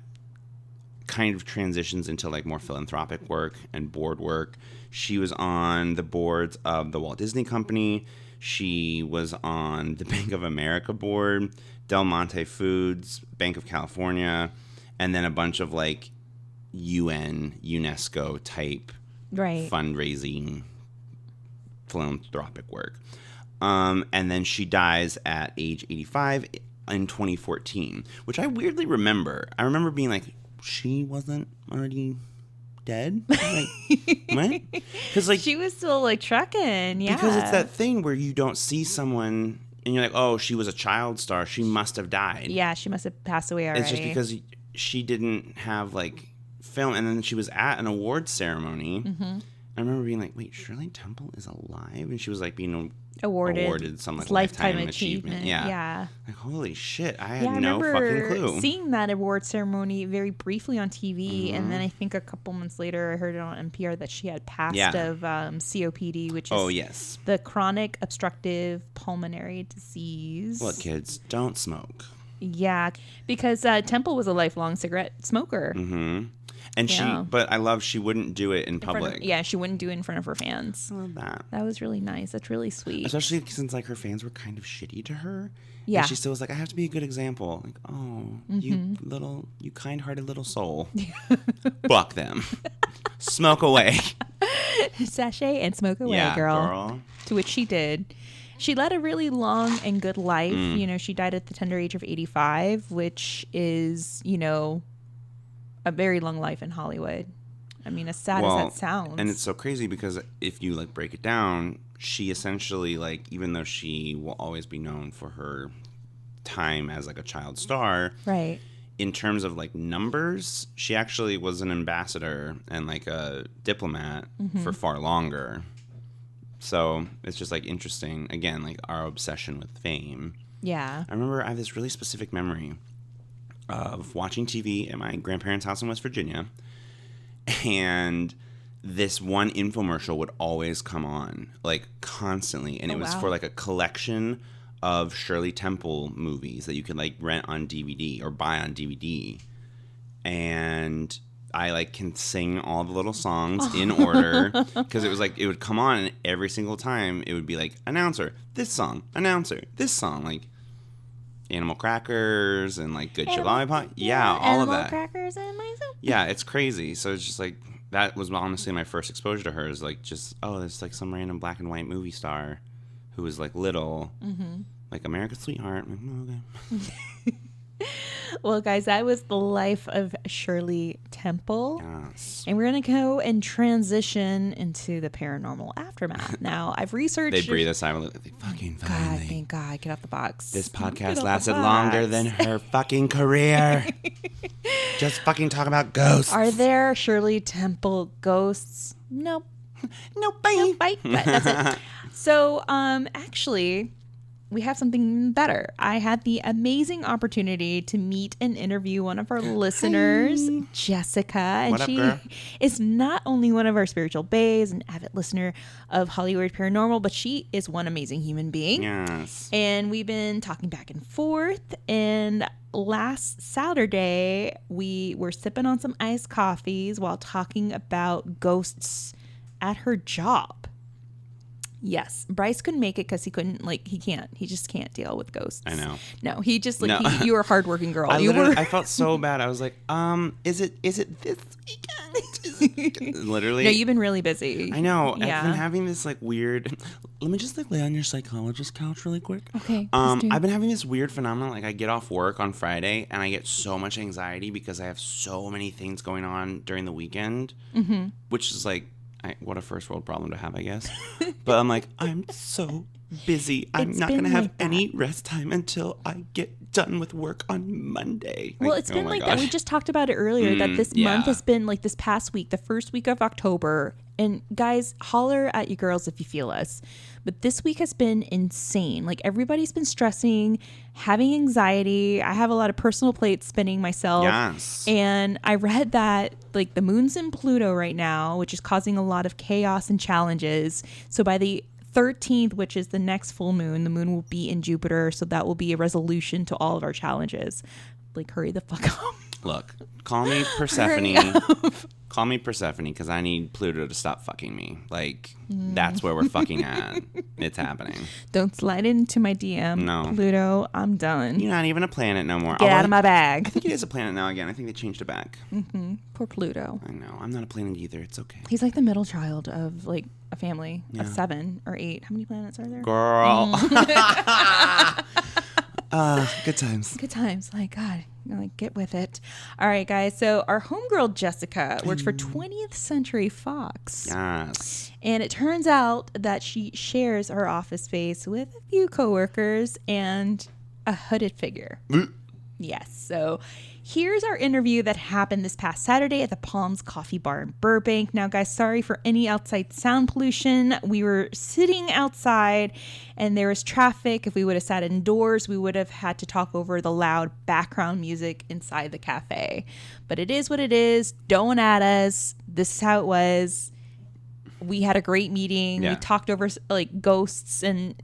kind of transitions into like more philanthropic work and board work. She was on the boards of the Walt Disney Company. She was on the Bank of America board, Del Monte Foods, Bank of California, and then a bunch of like UN, UNESCO type fundraising philanthropic work. And then she dies at age 85 in 2014, which I weirdly remember. I remember being like, she wasn't already dead? Like, what? Because like she was still like trucking, yeah. Because it's that thing where you don't see someone and you're like, oh, she was a child star. She must have died. Yeah, she must have passed away already. It's just because she didn't have like film, and then she was at an awards ceremony. Mm-hmm. I remember being like, wait, Shirley Temple is alive? And she was like being awarded some like lifetime achievement. Yeah. Like, holy shit, I had no fucking clue. Seeing that award ceremony very briefly on TV, and then I think a couple months later I heard it on NPR that she had passed of COPD, which is the chronic obstructive pulmonary disease. Look, kids, don't smoke. Because Temple was a lifelong cigarette smoker. Mm-hmm. And but I love she wouldn't do it in public. She wouldn't do it in front of her fans. I love that. That was really nice. That's really sweet. Especially since like her fans were kind of shitty to her. Yeah. And she still was like, I have to be a good example. Like, oh, you kind-hearted little soul. Fuck them. Smoke away. Sashay and smoke away, girl. To which she did. She led a really long and good life. You know, she died at the tender age of 85, which is, you know, a very long life in Hollywood. I mean, as sad as that sounds. And it's so crazy because if you like break it down, she essentially like, even though she will always be known for her time as like a child star, right? In terms of like numbers, she actually was an ambassador and like a diplomat for far longer. So it's just like interesting. Again, like our obsession with fame. Yeah. I remember I have this really specific memory of watching TV at my grandparents' house in West Virginia, and this one infomercial would always come on, like constantly, and it was for like a collection of Shirley Temple movies that you could like rent on DVD or buy on DVD, and I like can sing all the little songs in order because it was like it would come on and every single time it would be like announcer this song, announcer this song, like Animal Crackers and like Good Shit Lollipop. Yeah, all of that. Animal Crackers and myself. Yeah, it's crazy. So it's just like that was honestly my first exposure to her. Is like just there's like some random black and white movie star who was like little, like America's Sweetheart. Like, oh, okay. Well, guys, that was the life of Shirley Temple. Yes. And we're going to go and transition into the paranormal aftermath. Now, I've researched... They breathe a sigh of fucking finally. God, thank God. Get off the box. This podcast lasted longer than her fucking career. Just fucking talk about ghosts. Are there Shirley Temple ghosts? Nope. Nope. Bye. But that's it. So, actually... we have something better. I had the amazing opportunity to meet and interview one of our listeners, Jessica. And she is not only one of our spiritual baes, an avid listener of Hollywood Paranormal, but she is one amazing human being. Yes. And we've been talking back and forth. And last Saturday, we were sipping on some iced coffees while talking about ghosts at her job. Yes. Bryce couldn't make it because he just can't deal with ghosts. I know. No, he just you were a hardworking girl. I felt so bad. I was like, is it this weekend? Literally. No, you've been really busy. I know. Yeah. I've been having this like weird, let me just like lay on your psychologist couch really quick. Okay. I've been having this weird phenomenon. Like I get off work on Friday and I get so much anxiety because I have so many things going on during the weekend, which is like, what a first world problem to have, I guess. But I'm like, I'm so busy. I'm not going to have any rest time until I get done with work on Monday. Well, it's been like that. We just talked about it earlier, that this month has been like this past week, the first week of October, And guys, holler at you girls if you feel us. But this week has been insane. Like, everybody's been stressing, having anxiety. I have a lot of personal plates spinning myself. Yes. And I read that, like, the moon's in Pluto right now, which is causing a lot of chaos and challenges. So by the 13th, which is the next full moon, the moon will be in Jupiter. So that will be a resolution to all of our challenges. Like, hurry the fuck up. Look, call me Persephone. Call me Persephone, because I need Pluto to stop fucking me. Like, that's where we're fucking at. It's happening. Don't slide into my DM. No. Pluto, I'm done. You're not even a planet no more. Get out of my I bag. think it is a planet now again. I think they changed it back. Poor Pluto. I know. I'm not a planet either. It's okay. He's like the middle child of, like, a family of Yeah. 7 or 8. How many planets are there? Girl. Good times. Good times. Like, God, like, get with it. All right, guys. So our homegirl Jessica works for 20th Century Fox. Yes. And it turns out that she shares her office space with a few coworkers and a hooded figure. Yes. So here's our interview that happened this past Saturday at the Palms Coffee Bar in Burbank. Now, guys, sorry for any outside sound pollution. We were sitting outside and there was traffic. If we would have sat indoors, we would have had to talk over the loud background music inside the cafe. But it is what it is. Don't at us. This is how it was. We had a great meeting. Yeah. We talked over, like, ghosts and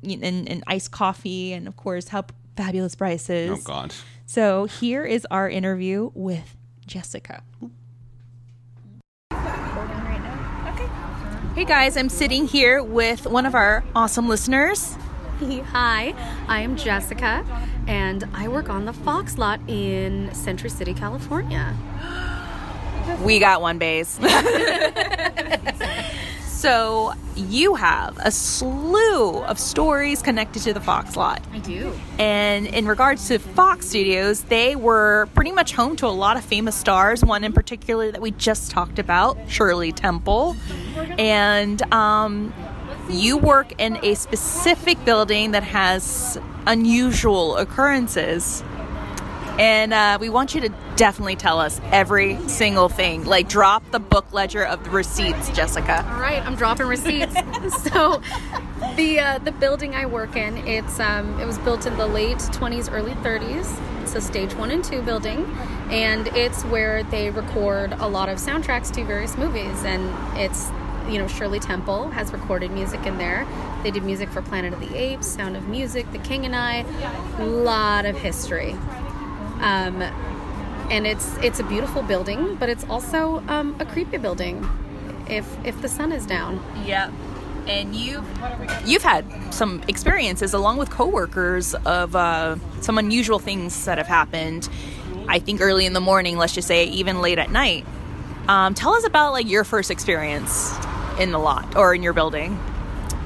iced coffee, and of course how fabulous Bryce is. Oh, God. So here is our interview with Jessica. Hey guys, I'm sitting here with one of our awesome listeners. Hi, I am Jessica, and I work on the Fox lot in Century City, California. We got one, bays. So you have a slew of stories connected to the Fox lot. I do. And in regards to Fox Studios, they were pretty much home to a lot of famous stars. One in particular that we just talked about, Shirley Temple. And you work in a specific building that has unusual occurrences. And we want you to definitely tell us every single thing. Like, drop the book ledger of the receipts, Jessica. All right, I'm dropping receipts. So, the building I work in, it was built in the late 20s, early 30s. It's a stage 1 and 2 building, and it's where they record a lot of soundtracks to various movies. And it's, Shirley Temple has recorded music in there. They did music for Planet of the Apes, Sound of Music, The King and I. A lot of history. And it's a beautiful building, but it's also a creepy building if the sun is down. Yeah. And you've had some experiences along with coworkers of some unusual things that have happened. I think early in the morning, let's just say even late at night. Tell us about, like, your first experience in the lot or in your building.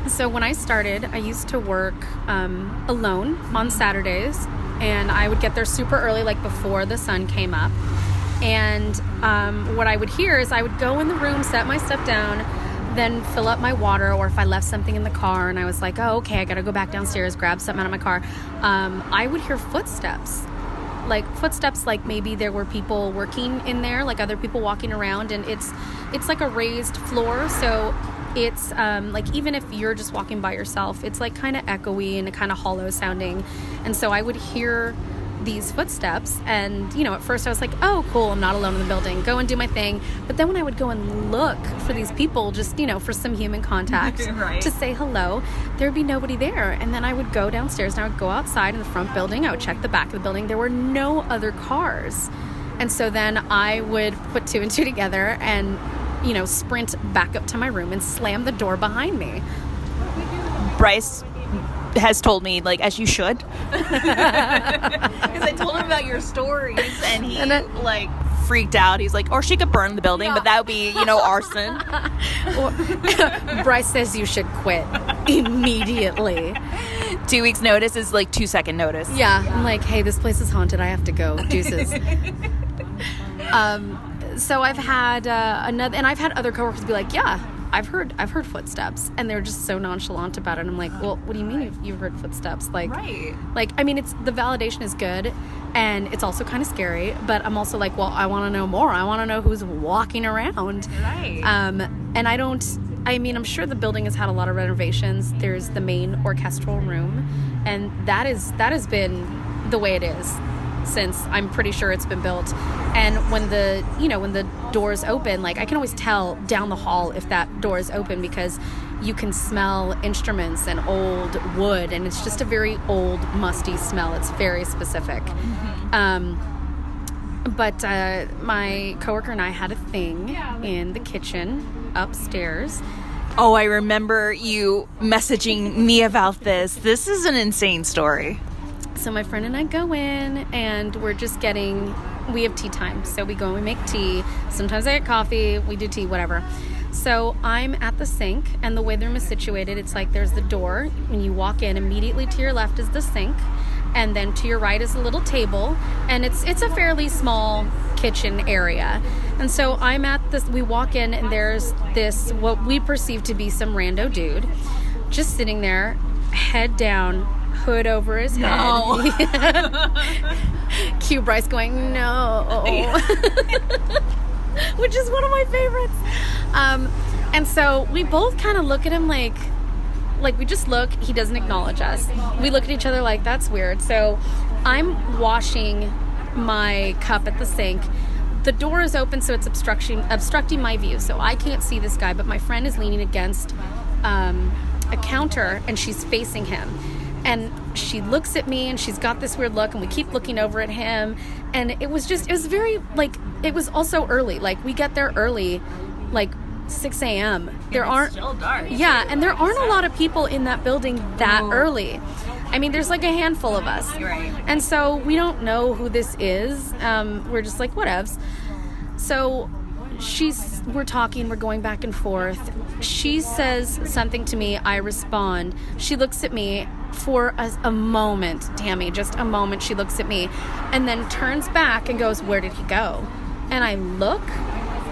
So when I started, I used to work alone on Saturdays. And I would get there super early, like before the sun came up. And what I would hear is I would go in the room, set my stuff down, then fill up my water, or if I left something in the car and I was like, oh, okay, I gotta go back downstairs, grab something out of my car, I would hear footsteps. Like maybe there were people working in there, like other people walking around, and it's like a raised floor, so it's like even if you're just walking by yourself, it's like kind of echoey and kind of hollow sounding. And so I would hear these footsteps, and at first I was like, oh cool, I'm not alone in the building, go and do my thing. But then when I would go and look for these people, just for some human contact, right, to say hello, there'd be nobody there. And then I would go downstairs and I would go outside in the front building, I would check the back of the building, there were no other cars. And so then I would put 2 and 2 together and sprint back up to my room and slam the door behind me. Bryce has told me, like, as you should. Because I told him about your stories, and he, like, freaked out. He's like, or she could burn the building, but that would be, arson. Bryce says you should quit immediately. 2 weeks notice is like 2-second notice. Yeah, I'm like, hey, this place is haunted. I have to go. Deuces. So I've had I've had other coworkers be like, yeah, I've heard footsteps, and they're just so nonchalant about it. I'm like, well, what do you mean you've heard footsteps? Like, right. Like, I mean, it's the validation is good, And it's also kind of scary, but I'm also like, well, I want to know more. I want to know who's walking around. Right. And I'm sure the building has had a lot of renovations. There's the main orchestral room, and that has been the way it is since I'm pretty sure it's been built. And when the doors open, like I can always tell down the hall if that door is open because you can smell instruments and old wood, and it's just a very old, musty smell. It's very specific. But my coworker and I had a thing in the kitchen upstairs. Oh, I remember you messaging me about this. This is an insane story. So my friend and I go in, and we have tea time. So we go and we make tea. Sometimes I get coffee, we do tea, whatever. So I'm at the sink, and the way the room is situated, it's like there's the door. When you walk in, immediately to your left is the sink, and then to your right is a little table, and it's a fairly small kitchen area. And so I'm at this, we walk in, and there's this, what we perceive to be some rando dude, just sitting there, head down, hood over his head. No. Cue Bryce going, no. Which is one of my favorites. And so we both kind of look at him like we just look. He doesn't acknowledge us. We look at each other like, that's weird. So I'm washing my cup at the sink. The door is open, so it's obstructing my view. So I can't see this guy, but my friend is leaning against a counter, and she's facing him. And she looks at me, and she's got this weird look, and we keep looking over at him. And it was very, like, it was also early. Like, we get there early, like 6 a.m. It's still dark. Yeah, and there aren't a lot of people in that building that early. I mean, there's like a handful of us. Right. And so we don't know who this is. We're just like, whatevs. So we're talking, we're going back and forth. She says something to me, I respond. She looks at me for a moment, Tammy, just a moment. She looks at me and then turns back and goes, where did he go? And I look,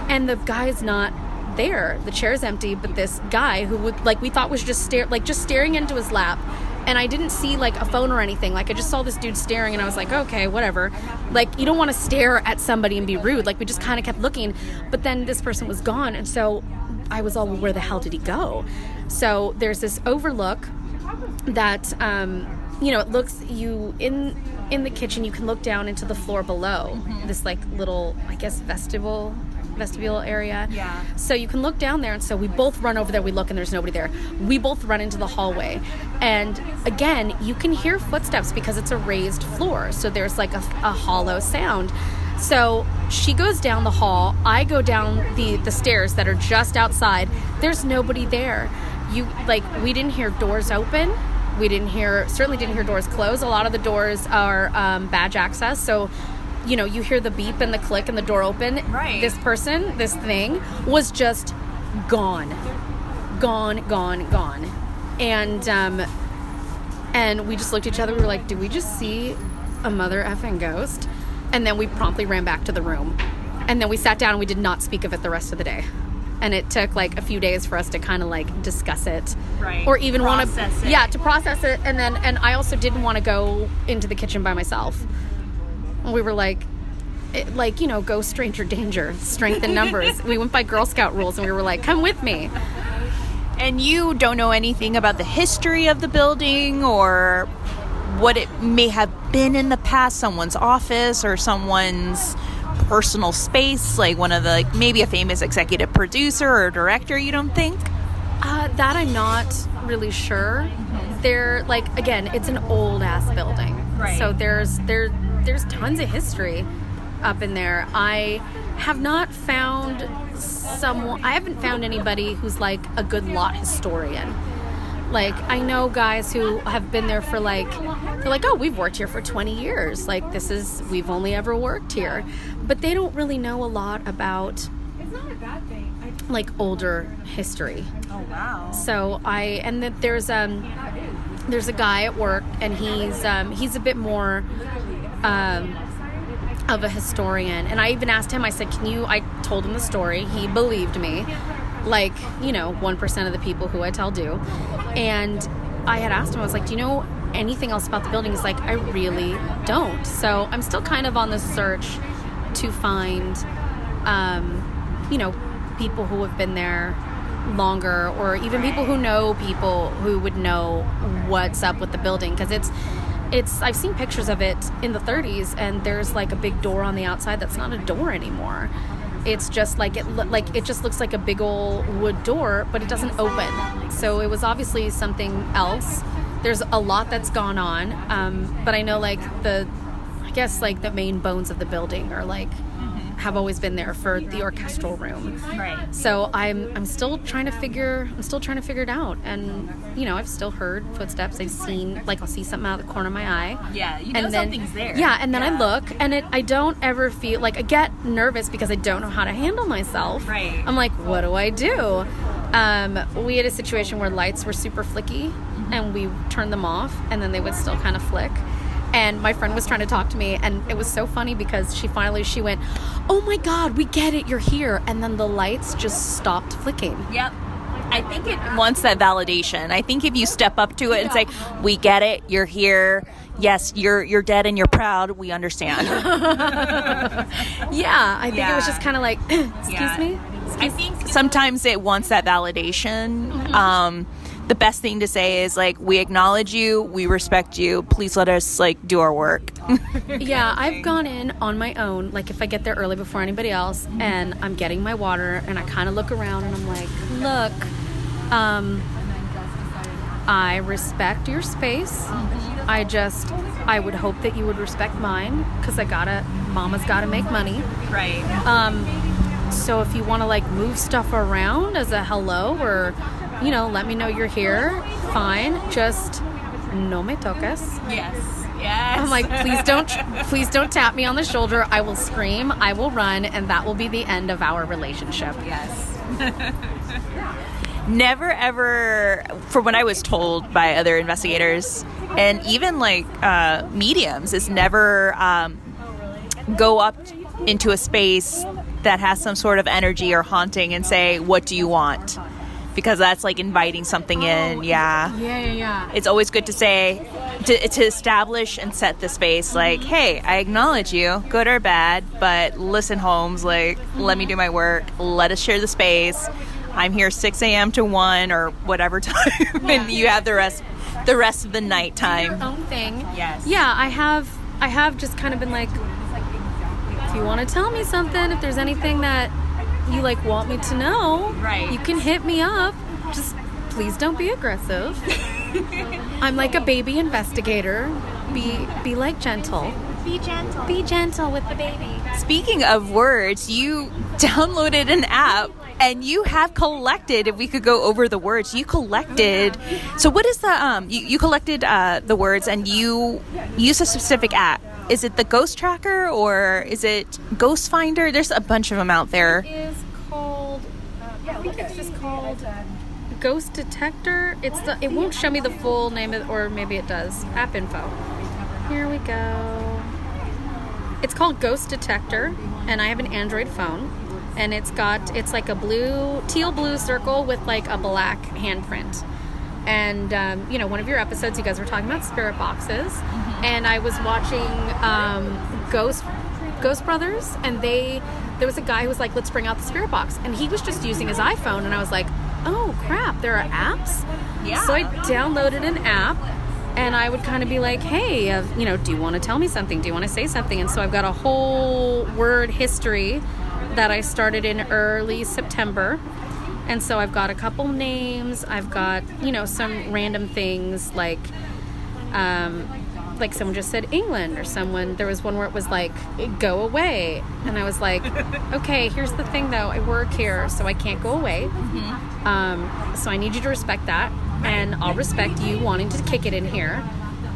and the guy's not there. The chair's empty, but this guy who we thought was just staring into his lap. And I didn't see like a phone or anything. Like I just saw this dude staring, and I was like, okay, whatever. Like you don't want to stare at somebody and be rude. Like we just kind of kept looking, but then this person was gone, and so I was all, well, where the hell did he go? So there's this overlook that it looks, you in the kitchen, you can look down into the floor below. This like little, I guess, vestibule area. Yeah. So you can look down there, and so we both run over there. We look, and there's nobody there. We both run into the hallway, and again, you can hear footsteps because it's a raised floor. So there's like a hollow sound. So she goes down the hall. I go down the stairs that are just outside. There's nobody there. We didn't hear doors open. We certainly didn't hear doors close. A lot of the doors are badge access. So, you hear the beep and the click and the door open. Right. This thing was just gone. And we just looked at each other. We were like, did we just see a mother effing ghost? And then we promptly ran back to the room. And then we sat down, and we did not speak of it the rest of the day. And it took like a few days for us to kind of like discuss it. Right. Or even want to process it. To process it. And I also didn't want to go into the kitchen by myself. We were like, go stranger danger, strength in numbers. We went by Girl Scout rules, and we were like, come with me. And you don't know anything about the history of the building or what it may have been in the past, someone's office or someone's personal space, like one of the, maybe a famous executive producer or director, you don't think? That I'm not really sure. They're like, again, it's an old ass building. Right. So there's tons of history up in there. I haven't found anybody who's like a good lot historian. Like, I know guys who have been there for they're like, oh, we've worked here for 20 years. Like, we've only ever worked here. But they don't really know a lot about, like, older history. Oh, wow. So there's a guy at work, and he's a bit more of a historian. And I even asked him, I said, I told him the story. He believed me. 1% of the people who I tell do. And I had asked him, I was like, do you know anything else about the building is like, I really don't. So I'm still kind of on the search to find, people who have been there longer, or even people who know people who would know what's up with the building. Because it's I've seen pictures of it in the 30s, and there's like a big door on the outside that's not a door anymore. It's just like it just looks like a big old wood door, but it doesn't open. So it was obviously something else. There's a lot that's gone on, but I know like the main bones of the building are like have always been there for the orchestral room. Right. So I'm still trying to figure it out. And I've still heard footsteps. I've seen, like, I'll see something out of the corner of my eye. Yeah, and then, something's there. Yeah, and then I look, and I don't ever feel like, I get nervous because I don't know how to handle myself. Right. I'm like, what do I do? We had a situation where lights were super flicky, and we turned them off, and then they would still kind of flick. And my friend was trying to talk to me, and it was so funny because she went, oh my God, we get it, you're here. And then the lights just stopped flicking. Yep. I think it wants that validation. I think if you step up to it and say, we get it, you're here. Yes, you're dead and you're proud. We understand. Yeah, I think it was just kind of like, excuse me? I think sometimes it wants that validation. Mm-hmm. The best thing to say is, like, we acknowledge you, we respect you, please let us, like, do our work. Yeah, I've gone in on my own, like, if I get there early before anybody else, and I'm getting my water, and I kind of look around, and I'm like, look, I respect your space. I would hope that you would respect mine, because mama's gotta make money. Right. So if you want to, like, move stuff around as a hello, or let me know you're here. Fine. Just no me toques. Yes. I'm like, please don't tap me on the shoulder. I will scream, I will run, and that will be the end of our relationship. Yes. Never ever, for what I was told by other investigators, and even like mediums, is never go up into a space that has some sort of energy or haunting and say, what do you want? Because that's like inviting something in. Yeah. It's always good to say, to establish and set the space, like, hey, I acknowledge you, good or bad, but listen, Holmes, like, let me do my work. Let us share the space. I'm here 6 a.m. to 1 or whatever time, and you have the rest of the night time. Your own thing. Yes. Yeah, I have just kind of been like, if you want to tell me something, if there's anything that you like want me to know, right, you can hit me up. Just please don't be aggressive. I'm like a baby investigator. Be like gentle. Be gentle. Be gentle with the baby. Speaking of words, you downloaded an app and you have collected, if we could go over the words, you collected. So what is the, you collected the words and you use a specific app. Is it the Ghost Tracker or is it Ghost Finder? There's a bunch of them out there. It is called, I think it's just called Ghost Detector. It won't show me the full name, or maybe it does. App info. Here we go. It's called Ghost Detector, and I have an Android phone, and it's like a teal blue circle with like a black handprint. And, one of your episodes, you guys were talking about spirit boxes. Mm-hmm. And I was watching Ghost Brothers, and there was a guy who was like, let's bring out the spirit box. And he was just using his iPhone, and I was like, oh, crap, there are apps? Yeah. So I downloaded an app, and I would kind of be like, hey, do you want to tell me something? Do you want to say something? And so I've got a whole word history that I started in early September. And so I've got a couple names. I've got, some random things like someone just said England, or there was one where it was like, go away. And I was like, okay, here's the thing though. I work here, so I can't go away. Mm-hmm. So I need you to respect that. And I'll respect you wanting to kick it in here.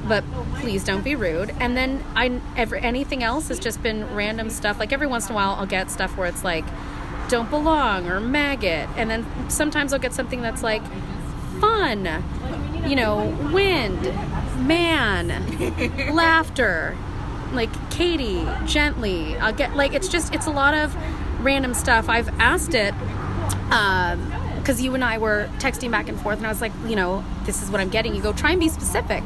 But please don't be rude. And then anything else has just been random stuff. Like every once in a while I'll get stuff where it's like, don't belong, or maggot. And then sometimes I'll get something that's like fun, wind, man, laughter, like Katie, gently. I'll get like, it's a lot of random stuff. I've asked it because you and I were texting back and forth, and I was like, this is what I'm getting. You go, try and be specific.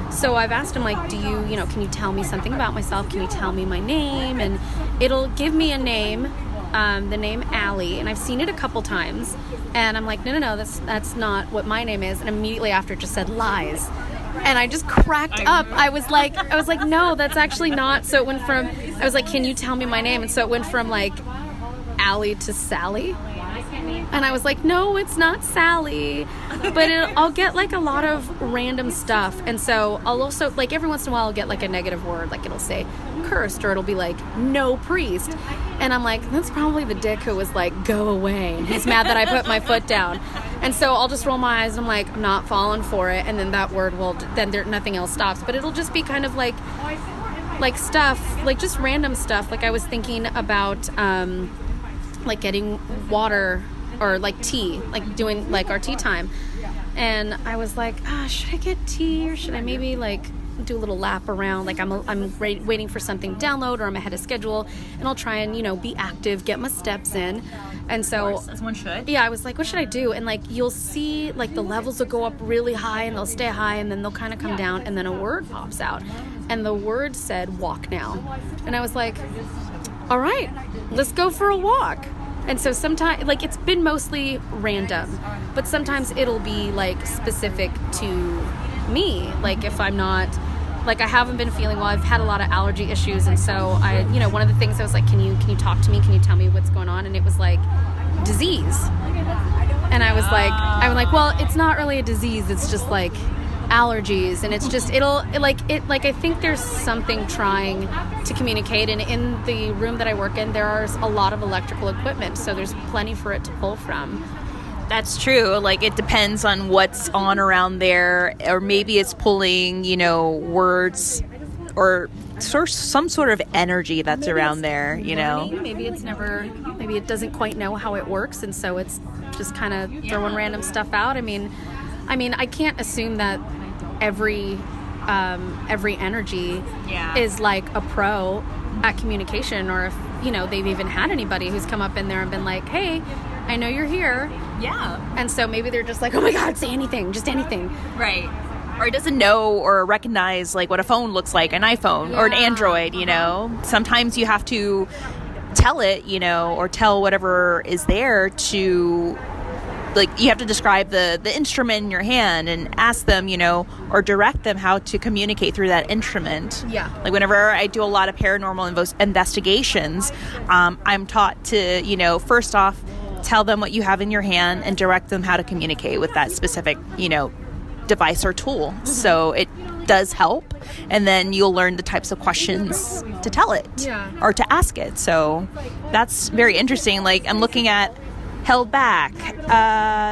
So I've asked him, like, can you tell me something about myself? Can you tell me my name? And it'll give me a name, the name Allie, and I've seen it a couple times, and I'm like, no, that's not what my name is. And immediately after it just said lies. And I just cracked up. I was like, no, that's actually not. So it went from, I was like, can you tell me my name? And so it went from like Allie to Sally. And I was like, no, it's not Sally. But I'll get like a lot of random stuff. And so I'll also, like, every once in a while I'll get like a negative word. Like it'll say cursed, or it'll be like no priest. And I'm like, that's probably the dick who was like, go away. And he's mad that I put my foot down. And so I'll just roll my eyes and I'm like, I'm not falling for it. And then that word nothing else stops. But it'll just be kind of like stuff, like just random stuff. Like I was thinking about like getting water or like tea, like doing like our tea time. And I was like, should I get tea, or should I maybe like do a little lap around? Like I'm waiting for something to download, or I'm ahead of schedule, and I'll try and, be active, get my steps in. And so, of course, as one should. Yeah, I was like, what should I do? And like, you'll see like the levels will go up really high and they'll stay high, and then they'll kind of come down, and then a word pops out. And the word said walk now. And I was like, all right, let's go for a walk. And so sometimes, like, it's been mostly random, but sometimes it'll be like specific to me. Like if I'm not, like, I haven't been feeling well. I've had a lot of allergy issues, and so I, one of the things I was like, can you talk to me? Can you tell me what's going on? And it was like disease. And I was like, well, it's not really a disease. It's just like allergies, and it's just I think there's something trying to communicate. And in the room that I work in, there's a lot of electrical equipment, so there's plenty for it to pull from. That's true. Like, it depends on what's on around there, or maybe it's pulling, words or some sort of energy that's around there, Maybe it doesn't quite know how it works, and so it's just kind of throwing random stuff out. I mean, I can't assume that every energy is like a pro at communication, or if they've even had anybody who's come up in there and been like, hey, I know you're here. Yeah. And so maybe they're just like, oh my God, say anything, just anything. Right. Or it doesn't know or recognize like what a phone looks like, an iPhone or an Android, Sometimes you have to tell it, or tell whatever is there to, like, you have to describe the instrument in your hand and ask them, or direct them how to communicate through that instrument. Yeah. Like whenever I do a lot of paranormal investigations, I'm taught to, first off, tell them what you have in your hand and direct them how to communicate with that specific, device or tool. Mm-hmm. So it does help. And then you'll learn the types of questions to tell it or to ask it. So that's very interesting. Like, I'm looking at Held Back.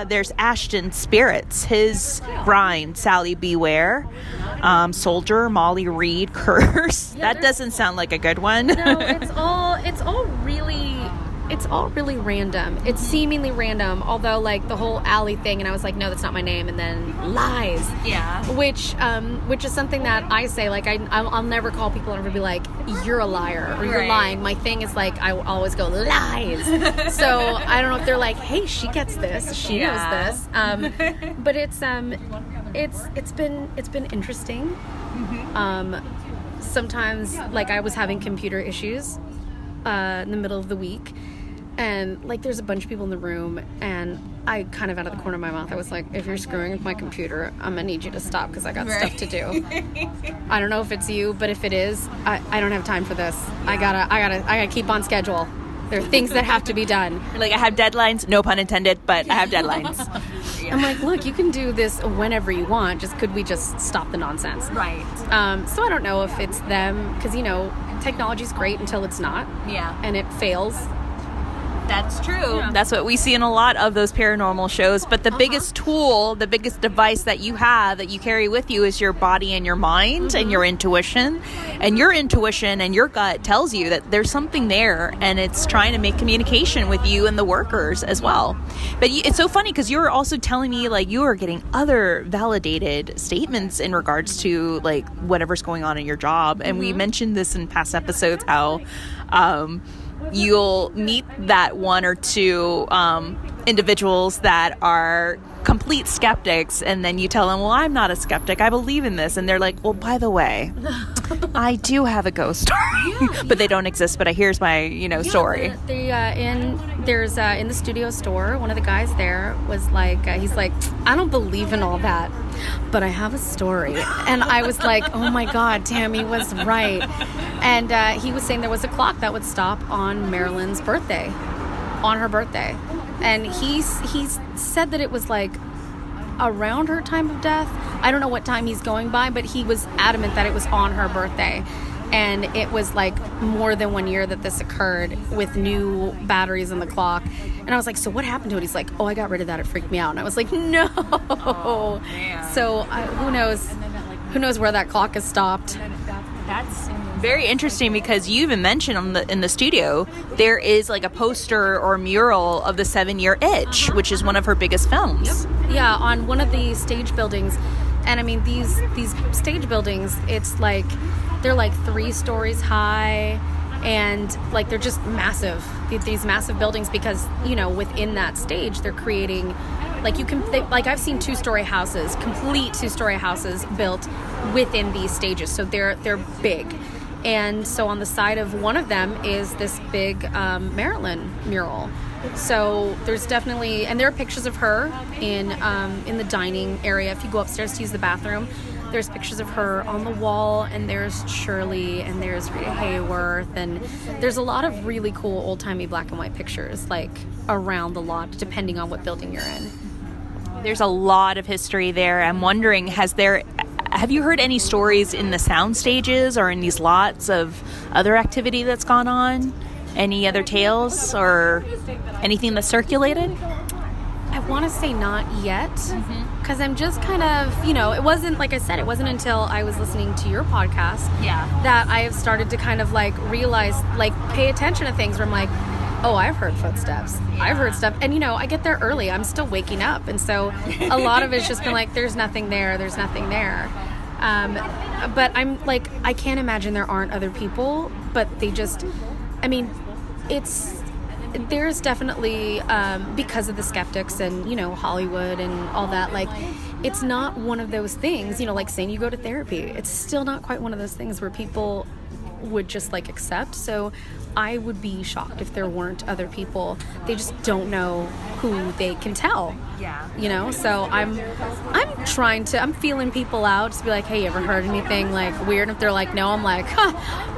There's Ashton Spirits, his grind, Sally Beware, Soldier, Molly Reed, Curse. That doesn't sound like a good one. No, it's all really random. It's seemingly random, although like the whole Allie thing, and I was like, no, that's not my name, and then lies. Yeah. Which is something that I say, like I'll never call people and ever be like, you're a liar or you're lying. My thing is like, I always go lies. So I don't know if they're like, hey, she gets this, she knows this. But it's been interesting. Mm-hmm. Sometimes, like, I was having computer issues in the middle of the week, and like there's a bunch of people in the room, and I kind of out of the corner of my mouth I was like, if you're screwing with my computer, I'm gonna need you to stop because I got stuff to do. I don't know if it's you, but if it is, I don't have time for this. I gotta keep on schedule. There are things that have to be done. Like, I have deadlines, no pun intended, but I have deadlines. I'm like, look, you can do this whenever you want, could we just stop the nonsense? Right. So I don't know if it's them, because technology's great until it's not. Yeah. And it fails. That's true. Yeah. That's what we see in a lot of those paranormal shows. But the biggest tool, the biggest device that you have, that you carry with you, is your body and your mind and your intuition. And your intuition and your gut tells you that there's something there, and it's trying to make communication with you and the workers as well. But it's so funny because you were also telling me, like, you are getting other validated statements in regards to, like, whatever's going on in your job. And we mentioned this in past episodes, how you'll meet that one or two individuals that are complete skeptics, and then you tell them, well, I'm not a skeptic, I believe in this, and they're like, well, by the way, I do have a ghost story. But they don't exist, but here's my story. In the studio store, one of the guys there was like, he's like, I don't believe in all that, but I have a story. And I was like, oh my God, Tammy was right. And he was saying there was a clock that would stop on Marilyn's birthday, on her birthday. And he said that it was like around her time of death. I don't know what time he's going by, but he was adamant that it was on her birthday. And it was like more than 1 year that this occurred with new batteries in the clock. And I was like, so what happened to it? He's like, oh, I got rid of that. It freaked me out. And I was like, no. Oh, man. So who knows where that clock is stopped. That's very interesting, because you even mentioned in the studio there is like a poster or mural of the 7-Year Itch, which is one of her biggest films. Yep. Yeah, on one of the stage buildings. And I mean, these stage buildings, it's like they're like 3 stories high, and like they're just massive. These massive buildings, because within that stage they're creating like I've seen 2-story houses, complete 2-story houses built within these stages. So they're big. And so on the side of one of them is this big Marilyn mural. So there's definitely, and there are pictures of her in the dining area. If you go upstairs to use the bathroom, there's pictures of her on the wall, and there's Shirley, and there's Rita Hayworth, and there's a lot of really cool old-timey black and white pictures like around the lot, depending on what building you're in. There's a lot of history there. I'm wondering, have you heard any stories in the sound stages or in these lots of other activity that's gone on? Any other tales or anything that's circulated? I want to say not yet, because I'm just kind of, it wasn't, like I said, it wasn't until I was listening to your podcast that I have started to kind of like realize, like pay attention to things where I'm like, oh, I've heard footsteps. I've heard stuff. And, I get there early. I'm still waking up. And so a lot of it's just been like, there's nothing there. There's nothing there. But I'm like, I can't imagine there aren't other people, but they just, I mean, there's definitely, because of the skeptics and, Hollywood and all that, like, it's not one of those things, like saying you go to therapy. It's still not quite one of those things where people would just like accept. So I would be shocked if there weren't other people. They just don't know who they can tell. Yeah. So I'm feeling people out, just be like, hey, you ever heard anything like weird? And if they're like, no, I'm like,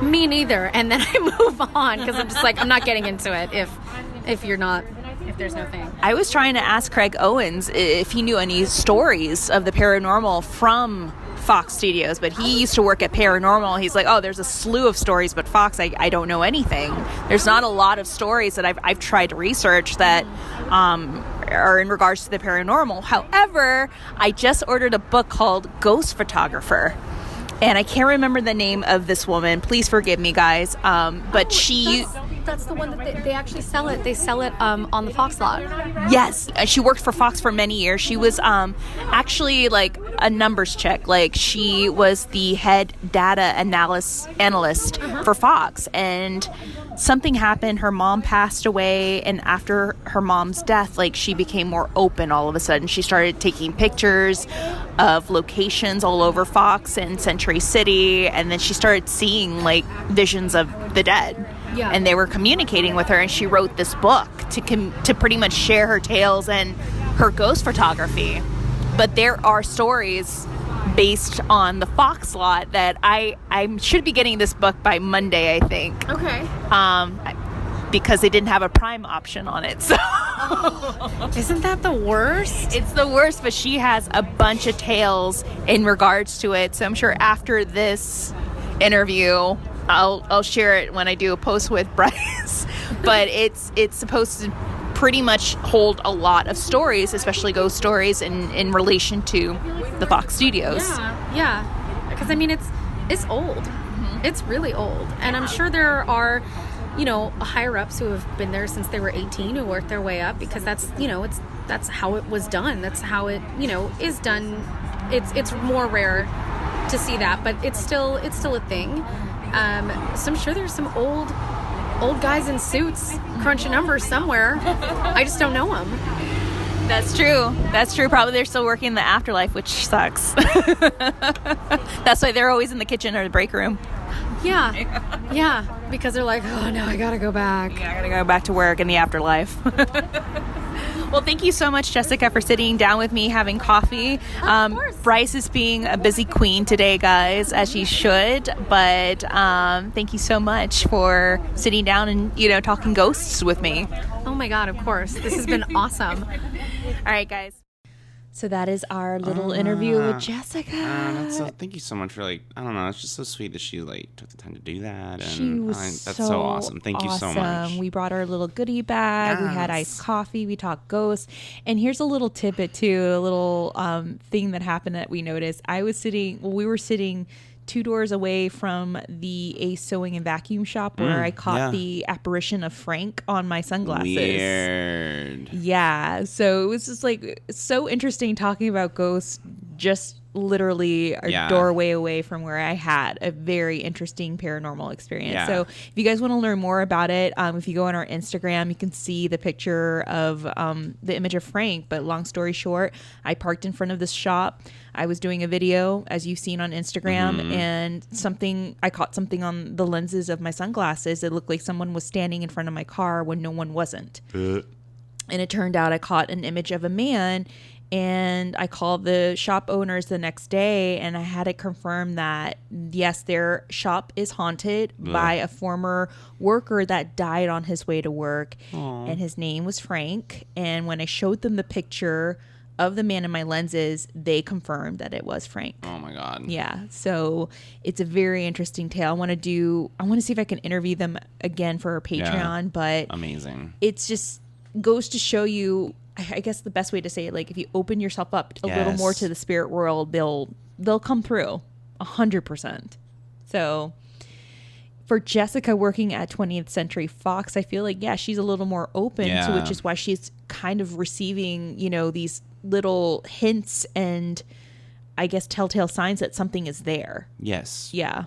me neither. And then I move on, because I'm just like, I'm not getting into it if there's no thing. I was trying to ask Craig Owens if he knew any stories of the paranormal from Fox Studios, but he used to work at Paranormal. He's like, oh, there's a slew of stories, but Fox, I don't know anything. There's not a lot of stories that I've tried to research that are in regards to the paranormal. However, I just ordered a book called Ghost Photographer, and I can't remember the name of this woman. Please forgive me, guys. But that's the one that they actually sell it. They sell it on the Fox lot. Yes, she worked for Fox for many years. She was actually like a numbers check. Like, she was the head data analyst for Fox, and something happened. Her mom passed away, and after her mom's death, like, she became more open all of a sudden. She started taking pictures of locations all over Fox and Century City, and then she started seeing like visions of the dead. Yeah. And they were communicating with her, and she wrote this book to pretty much share her tales and her ghost photography. But there are stories based on the Fox lot that I should be getting this book by Monday, I think. Okay. Because they didn't have a Prime option on it. So isn't that the worst? It's the worst, but she has a bunch of tales in regards to it. So I'm sure after this interview, I'll share it when I do a post with Bryce. But it's supposed to pretty much hold a lot of stories, especially ghost stories in relation to the Fox Studios. Yeah. Because I mean, it's old. Mm-hmm. It's really old, and I'm sure there are, higher ups who have been there since they were 18 who worked their way up, because that's how it was done. That's how it is done. It's more rare to see that, but it's still a thing. So I'm sure there's some old guys in suits crunching numbers somewhere. I just don't know them. That's true. That's true. Probably they're still working in the afterlife, which sucks. That's why they're always in the kitchen or the break room. Yeah, because they're like, oh no, I gotta go back. Yeah, I gotta go back to work in the afterlife. Well, thank you so much, Jessica, for sitting down with me, having coffee. Of course. Bryce is being a busy queen today, guys, as she should. But thank you so much for sitting down and, talking ghosts with me. Oh my God, of course. This has been awesome. All right, guys. So that is our little interview with Jessica. Thank you so much for I don't know, it's just so sweet that she took the time to do that. And she was that's so awesome. Thank you so much. We brought our little goodie bag. We had iced coffee. We talked ghosts. And here's a little tidbit too, a little thing that happened that we noticed. We were sitting 2 doors away from the Ace Sewing and Vacuum Shop where I caught the apparition of Frank on my sunglasses. Weird. Yeah. So it was just so interesting talking about ghosts just literally a doorway away from where I had a very interesting paranormal experience. Yeah. So if you guys want to learn more about it, if you go on our Instagram, you can see the picture of the image of Frank. But long story short, I parked in front of this shop. I was doing a video, as you've seen on Instagram, and I caught something on the lenses of my sunglasses. It looked like someone was standing in front of my car when no one wasn't. And it turned out I caught an image of a man, and I called the shop owners the next day, and I had it confirmed that, yes, their shop is haunted by a former worker that died on his way to work. Aww. And his name was Frank. And when I showed them the picture of the man in my lenses, they confirmed that it was Frank. Oh my God. Yeah. So it's a very interesting tale. I want to see if I can interview them again for our Patreon, but amazing. It's just goes to show you, I guess the best way to say it, if you open yourself up a little more to the spirit world, they'll come through 100%. So for Jessica working at 20th Century Fox, I feel she's a little more open to, which is why she's kind of receiving, these little hints and I guess telltale signs that something is there. Yes. Yeah.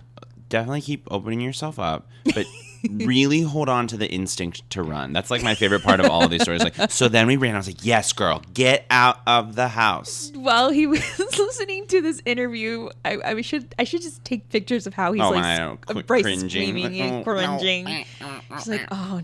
Definitely keep opening yourself up, but really hold on to the instinct to run. That's my favorite part of all of these stories. So then we ran. I was like, yes, girl, get out of the house. While he was listening to this interview, I should just take pictures of how he's cringing, screaming and cringing. She's like, oh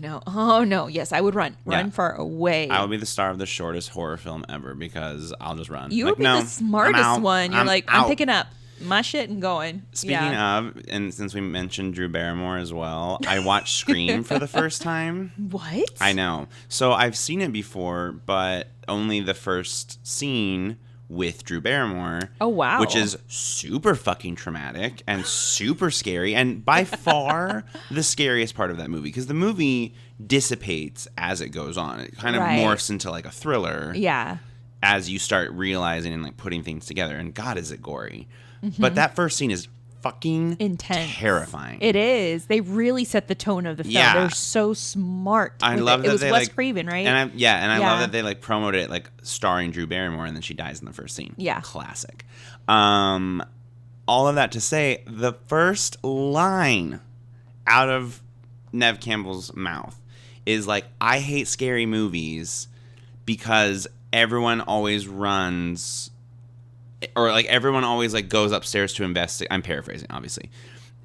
no. Yes, I would run far away. I would be the star of the shortest horror film ever because I'll just run. You would be the smartest one. You're I'm picking up my shit and going. Speaking of, and since we mentioned Drew Barrymore as well, I watched Scream for the first time. What? I know. So I've seen it before, but only the first scene with Drew Barrymore. Oh, wow. Which is super fucking traumatic and super scary, and by far the scariest part of that movie, because the movie dissipates as it goes on. It kind of morphs into a thriller. Yeah. As you start realizing and putting things together, and God, is it gory. But that first scene is fucking intense, terrifying. It is. They really set the tone of the film. Yeah. They're so smart. I love that. It was Wes Craven, right? And I love that they promoted it starring Drew Barrymore, and then she dies in the first scene. Yeah, classic. All of that to say, the first line out of Neve Campbell's mouth is I hate scary movies because everyone always runs, or everyone always goes upstairs to investigate. I'm paraphrasing, obviously,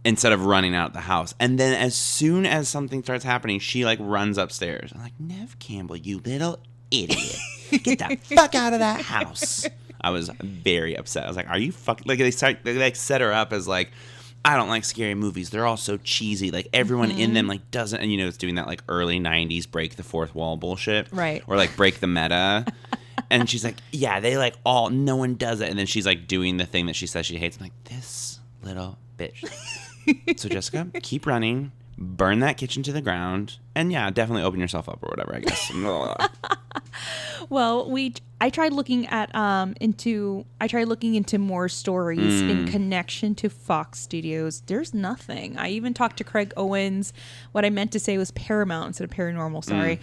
instead of running out of the house. And then as soon as something starts happening, she runs upstairs. I'm like, Neve Campbell, you little idiot, get the fuck out of that house. I was very upset. I was like, are you fucking they set her up as I don't like scary movies. They're all so cheesy. Everyone in them doesn't, and it's doing that early 90s break the fourth wall bullshit. Right. Or break the meta. And she's like, yeah, they no one does it. And then she's doing the thing that she says she hates. I'm like, this little bitch. So Jessica, keep running, burn that kitchen to the ground, and definitely open yourself up or whatever, I guess. Well, I tried looking into more stories in connection to Fox Studios. There's nothing. I even talked to Craig Owens. What I meant to say was Paramount instead of Paranormal. Sorry.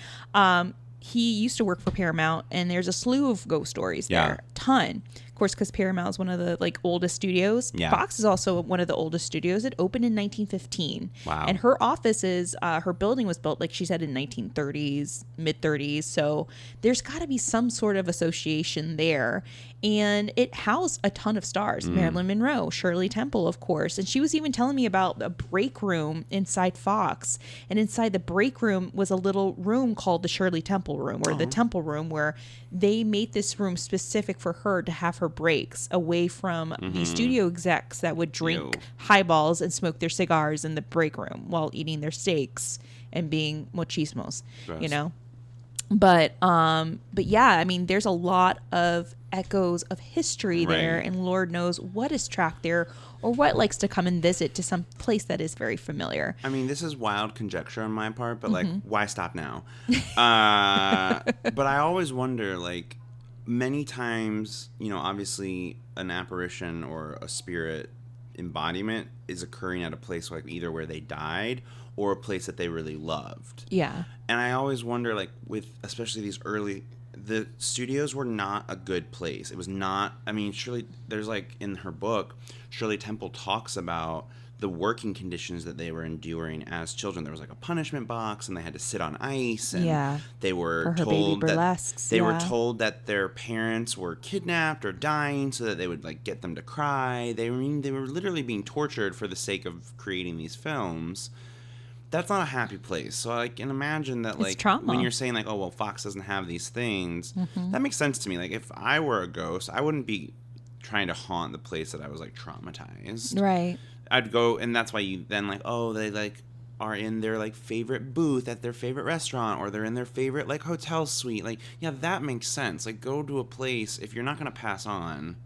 He used to work for Paramount, and there's a slew of ghost stories there. Ton. course, because Paramount is one of the like oldest studios. Yeah. Fox is also one of the oldest studios. It opened in 1915. Wow. And her office is, her building was built, like she said, in 1930s, mid 30s. So there's got to be some sort of association there. And it housed a ton of stars. Marilyn Monroe, Shirley Temple, of course. And she was even telling me about a break room inside Fox. And inside the break room was a little room called the Shirley Temple room, or the Temple room, where they made this room specific for her to have her breaks away from the studio execs that would drink highballs and smoke their cigars in the break room while eating their steaks and being machismos, Gross. you know? But yeah, I mean, there's a lot of echoes of history there, Right. and Lord knows what is trapped there or what likes to come and visit to some place that is very familiar. I mean, this is wild conjecture on my part, but like, why stop now? But I always wonder, like, many times, you know, obviously an apparition or a spirit embodiment is occurring at a place like either where they died or a place that they really loved. Yeah. And I always wonder, like, with especially these early, the studios were not a good place. It was not, I mean, Shirley, there's like in her book, Shirley Temple talks about the working conditions that they were enduring as children. There was like a punishment box and they had to sit on ice. And they were Or her baby told that burlesques, they were told that their parents were kidnapped or dying so that they would like get them to cry. They were literally being tortured for the sake of creating these films. That's not a happy place. So I can imagine that, like, when you're saying, like, oh, well, Fox doesn't have these things, that makes sense to me. Like, if I were a ghost, I wouldn't be trying to haunt the place that I was, like, traumatized. Right. I'd go, and that's why you then, like, oh, they, like, are in their, like, favorite booth at their favorite restaurant, or they're in their favorite, like, hotel suite. Like, yeah, that makes sense. Like, go to a place, if you're not going to pass on,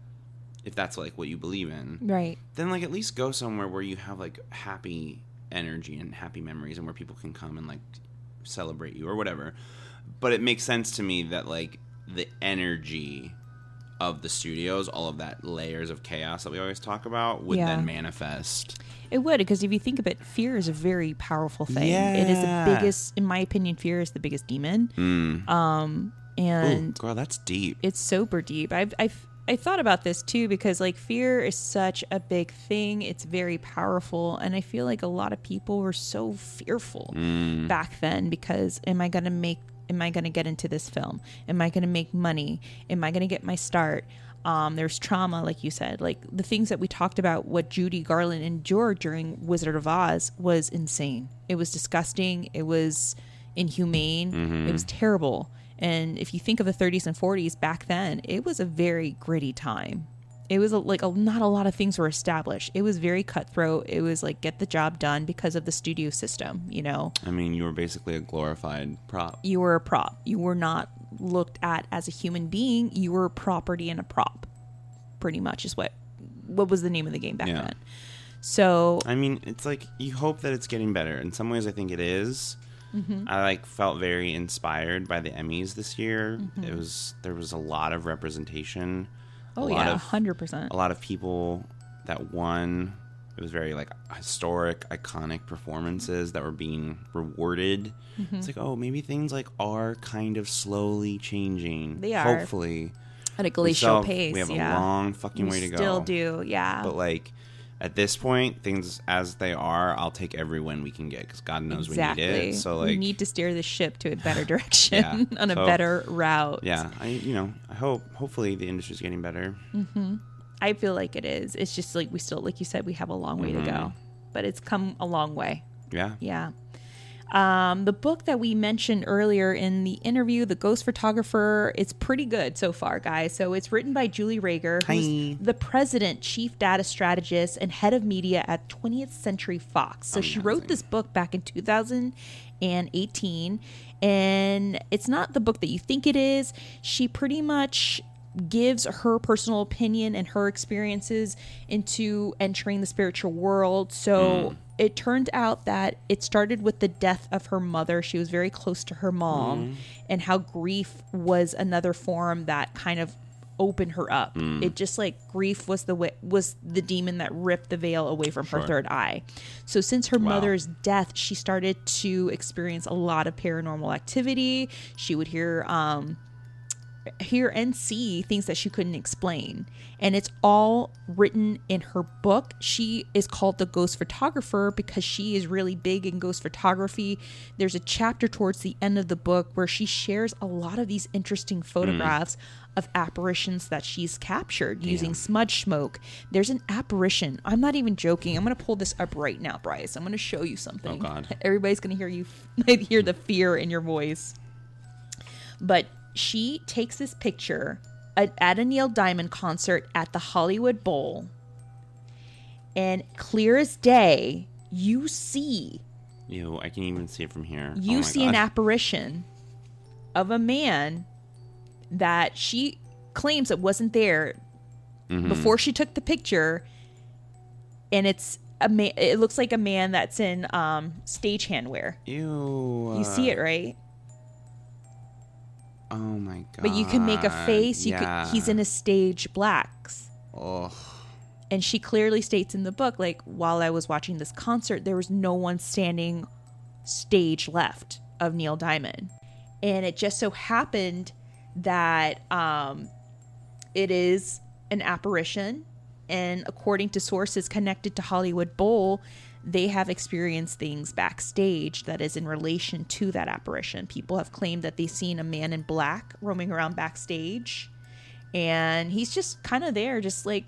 if that's, like, what you believe in. Right. Then, like, at least go somewhere where you have, like, happy energy and happy memories and where people can come and like celebrate you or whatever. But it makes sense to me that like the energy of the studios, all of that layers of chaos that we always talk about would then manifest. It would, because if you think of it, fear is a very powerful thing. It is the biggest, in my opinion, fear is the biggest demon. And ooh, girl, that's deep. It's super deep. I thought about this too, because like fear is such a big thing. It's very powerful. And I feel like a lot of people were so fearful back then because am I going to get into this film? Am I going to make money? Am I going to get my start? There's trauma, like you said, like the things that we talked about, what Judy Garland endured during Wizard of Oz was insane. It was disgusting. It was inhumane. It was terrible. And if you think of the 30s and 40s back then, it was a very gritty time. It was not a lot of things were established. It was very cutthroat. It was like get the job done because of the studio system, you know? I mean, you were basically a glorified prop. You were a prop. You were not looked at as a human being. You were a property and a prop, pretty much is what was the name of the game back then. So, I mean, it's like you hope that it's getting better. In some ways, I think it is. I like felt very inspired by the Emmys this year. There was a lot of representation. Oh yeah, 100%. A lot of people that won. It was very like historic, iconic performances that were being rewarded. It's like, oh, maybe things like are kind of slowly changing. They are. Hopefully. At a glacial pace. We have a long fucking way to go. Still do, yeah. But like at this point, things as they are, I'll take every win we can get because God knows we need it. So like, we need to steer the ship to a better direction on a better route. Yeah, I hopefully the industry's getting better. I feel like it is. It's just like we still, like you said, we have a long way to go, but it's come a long way. Yeah. Yeah. The book that we mentioned earlier in the interview, The Ghost Photographer, it's pretty good so far, guys. So it's written by Julie Rager, who's the president, chief data strategist, and head of media at 20th Century Fox. So she wrote this book back in 2018, and it's not the book that you think it is. She pretty much gives her personal opinion and her experiences into entering the spiritual world. So it turned out that it started with the death of her mother. She was very close to her mom, and how grief was another form that kind of opened her up. It just like grief was the demon that ripped the veil away from her third eye. So since her mother's death, she started to experience a lot of paranormal activity. She would hear hear and see things that she couldn't explain. And it's all written in her book. She is called the ghost photographer because she is really big in ghost photography. There's a chapter towards the end of the book where she shares a lot of these interesting photographs of apparitions that she's captured using smudge smoke. There's an apparition. I'm not even joking. I'm going to pull this up right now, Bryce. I'm going to show you something. Oh, God. Everybody's going to hear the fear in your voice. But she takes this picture at a Neil Diamond concert at the Hollywood Bowl. And clear as day, you see. Ew, I can even see it from here. You see an God. apparition of a man that she claims it wasn't there before she took the picture. And it's it looks like a man that's in stagehand wear. Ew. You see it, right? Oh my God. But you can make a face. He's in a stage blacks. Oh. And she clearly states in the book, like, while I was watching this concert, there was no one standing stage left of Neil Diamond. And it just so happened that it is an apparition. And according to sources connected to Hollywood Bowl, they have experienced things backstage that is in relation to that apparition. People have claimed that they've seen a man in black roaming around backstage. And he's just kind of there, just like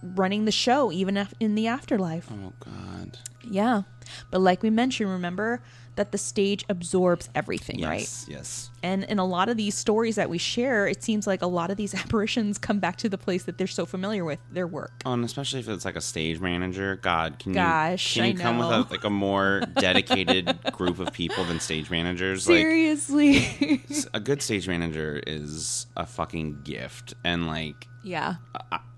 running the show, even in the afterlife. Oh, God. Yeah. But like we mentioned, remember that the stage absorbs everything, right? Yes. And in a lot of these stories that we share, it seems like a lot of these apparitions come back to the place that they're so familiar with, their work. Oh, and especially if it's like a stage manager. God, can I you come know. with a more dedicated group of people than stage managers? Seriously. Like, a good stage manager is a fucking gift. And like, Yeah.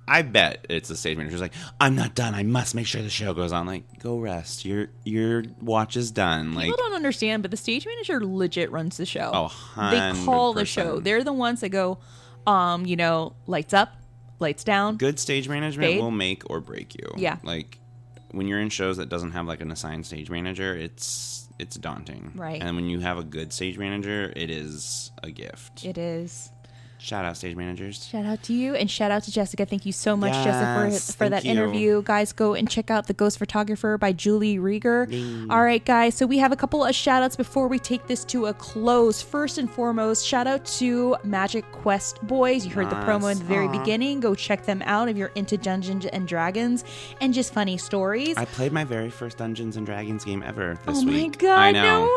I bet it's the stage manager's like, I'm not done. I must make sure the show goes on. Like, go rest. Your watch is done. Like, People don't understand, but the stage manager legit runs the show. Oh, 100%. They call the show. They're the ones that go, lights up, lights down. Good stage management Fade. will make or break you. Yeah. Like, when you're in shows that doesn't have like an assigned stage manager, it's daunting. Right. And when you have a good stage manager, it is a gift. It is. Shout out stage managers. Shout out to you, and shout out to Jessica. Thank you so much, Yes, Jessica, for that thank you. interview. Guys, go and check out The Ghost Photographer by Julie Rieger. All right, guys, so we have a couple of shout outs before we take this to a close. First and foremost, shout out to Magic Quest Boys. You heard the promo in the very beginning. Go check them out if you're into Dungeons and Dragons and just funny stories. I played my very first Dungeons and Dragons game ever this Oh my week. God, I know. no way.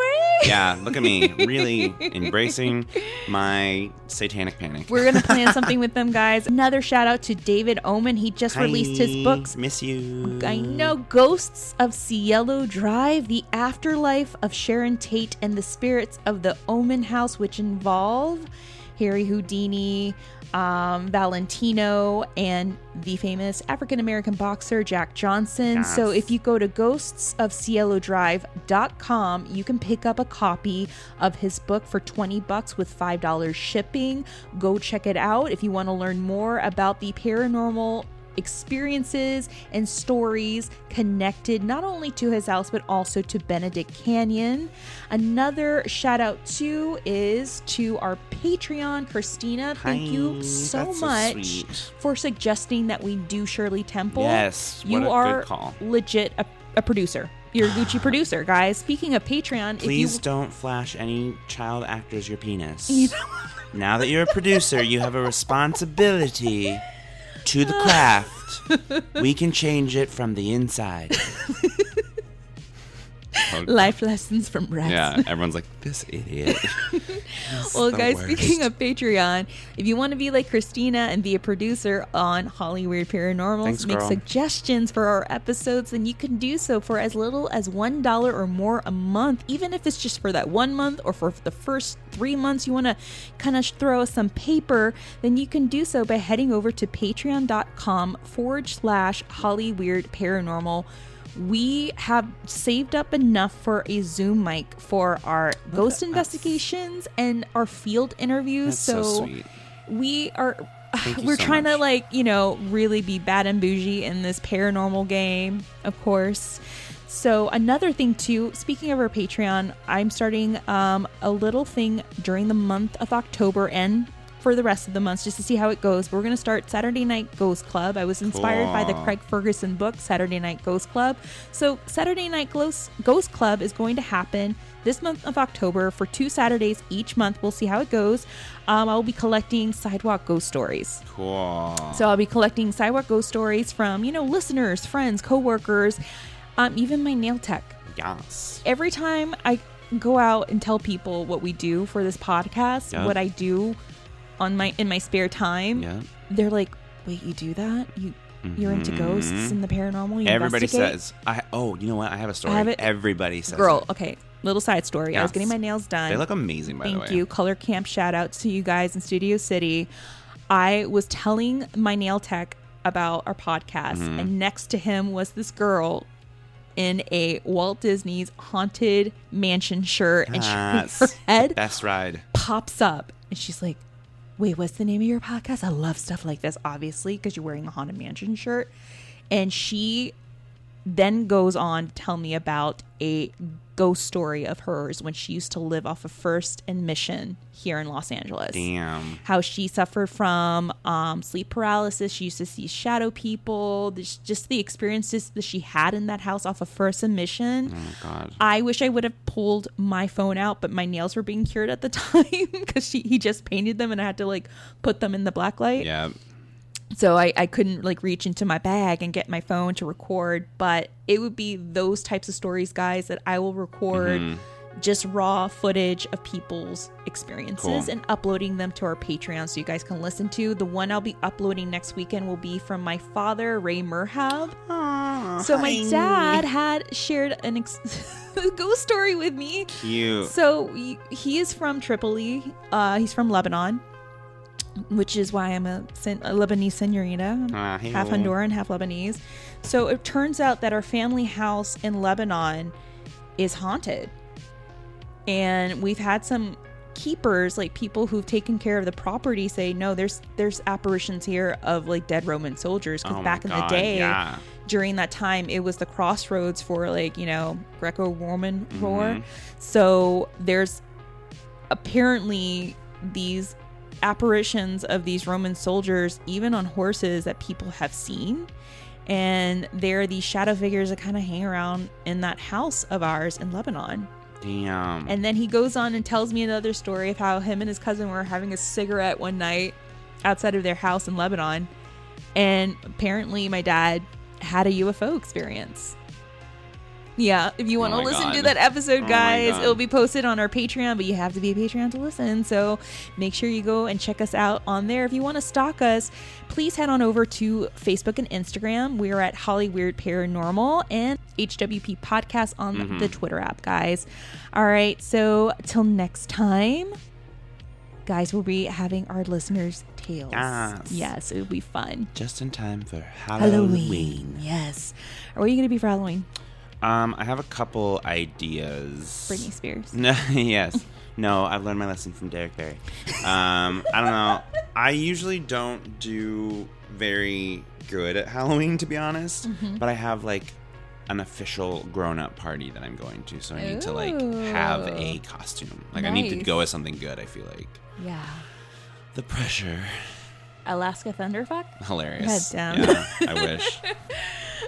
Yeah, look at me, really embracing my satanic panic. We're going to plan something with them, guys. Another shout out to David Oman. He just released his books. Miss you. I know. Ghosts of Cielo Drive, The Afterlife of Sharon Tate, and the Spirits of the Omen House, which involve Harry Houdini, Valentino, and the famous African-American boxer Jack Johnson. Yes. So if you go to ghostsofcielodrive.com, you can pick up a copy of his book for $20 with $5 shipping. Go check it out if you want to learn more about the paranormal experiences and stories connected not only to his house but also to Benedict Canyon. Another shout out too is to our Patreon, Christina. Thank you so that's much sweet. for suggesting that we do Shirley Temple. Yes, what you a are good call. legit a producer. You're a Gucci producer, guys. Speaking of Patreon, Please if you don't flash any child actors your penis. You know- Now that you're a producer, you have a responsibility to the craft. We can change it from the inside. life lessons from Rex. Yeah, everyone's like, this idiot. Well, the guys, worst. speaking of Patreon, if you want to be like Christina and be a producer on Hollywood Paranormal, Thanks, make girl. suggestions for our episodes, then you can do so for as little as $1 or more a month. Even if it's just for that 1 month or for the first 3 months, you want to kind of throw some paper, then you can do so by heading over to patreon.com/Hollyweird Paranormal. We have saved up enough for a Zoom mic for our ghost investigations and our field interviews. That's so sweet. We are Thank you we're so trying to much. really be bad and bougie in this paranormal game, of course. So another thing too, speaking of our Patreon, I'm starting a little thing during the month of October and for the rest of the months just to see how it goes. But we're going to start Saturday Night Ghost Club. I was inspired by the Craig Ferguson book, Saturday Night Ghost Club. So Saturday Night Ghost Club is going to happen this month of October for 2 Saturdays each month. We'll see how it goes. I'll be collecting sidewalk ghost stories. Cool. So I'll be collecting sidewalk ghost stories from, listeners, friends, coworkers, even my nail tech. Yes. Every time I go out and tell people what we do for this podcast, what I do in my spare time, they're like, "Wait, you do that? You're into ghosts and the paranormal? You Everybody investigate?" says, you know what? I have a story. Everybody says Girl, it. okay. Little side story. I was getting my nails done. They look amazing, by the way. Thank you. Color Camp shout out to you guys in Studio City. I was telling my nail tech about our podcast, and next to him was this girl in a Walt Disney's Haunted Mansion shirt, and her head best ride pops up, and she's like, "Wait, what's the name of your podcast?" I love stuff like this, obviously, because you're wearing a Haunted Mansion shirt. And she then goes on to tell me about a ghost story of hers when she used to live off of First and Mission here in Los Angeles. Damn. How she suffered from sleep paralysis. She used to see shadow people. Just the experiences that she had in that house off of First and Mission. Oh, God. I wish I would have pulled my phone out, but my nails were being cured at the time because he just painted them and I had to put them in the black light. Yeah. So I couldn't reach into my bag and get my phone to record, but it would be those types of stories, guys, that I will record just raw footage of people's experiences and uploading them to our Patreon so you guys can listen to. The one I'll be uploading next weekend will be from my father, Ray Merhab. So my dad had shared a ghost story with me. Cute. So he is from Tripoli. He's from Lebanon, which is why I'm a Lebanese senorita. Half Honduran, half Lebanese. So it turns out that our family house in Lebanon is haunted. And we've had some keepers, people who've taken care of the property, say, no, there's apparitions here of dead Roman soldiers. Because back in the day, during that time, it was the crossroads for Greco-Roman war. So there's apparently these apparitions of these Roman soldiers, even on horses, that people have seen. And there are these shadow figures that kind of hang around in that house of ours in Lebanon. Damn. And then he goes on and tells me another story of how him and his cousin were having a cigarette one night outside of their house in Lebanon. And apparently my dad had a UFO experience. Yeah, if you want to listen to that episode, guys, it'll be posted on our Patreon, but you have to be a Patreon to listen. So make sure you go and check us out on there. If you want to stalk us, please head on over to Facebook and Instagram. We're at Hollywood Paranormal and HWP Podcast on the Twitter app, guys. All right, so till next time, guys, we'll be having our listeners' tales. Yes, it'll be fun. Just in time for Halloween. Yes. What are you going to be for Halloween? I have a couple ideas. Britney Spears. No, yes. No, I've learned my lesson from Derek Barry. I don't know. I usually don't do very good at Halloween, to be honest. But I have an official grown-up party that I'm going to, so I need to have a costume. I need to go as something good, I feel like. Yeah. The pressure. Alaska Thunderfuck? Hilarious. Head down. Yeah, I wish.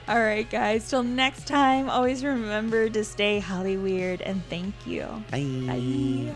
All right, guys. Till next time, always remember to stay Hollyweird and thank you. Bye. Bye.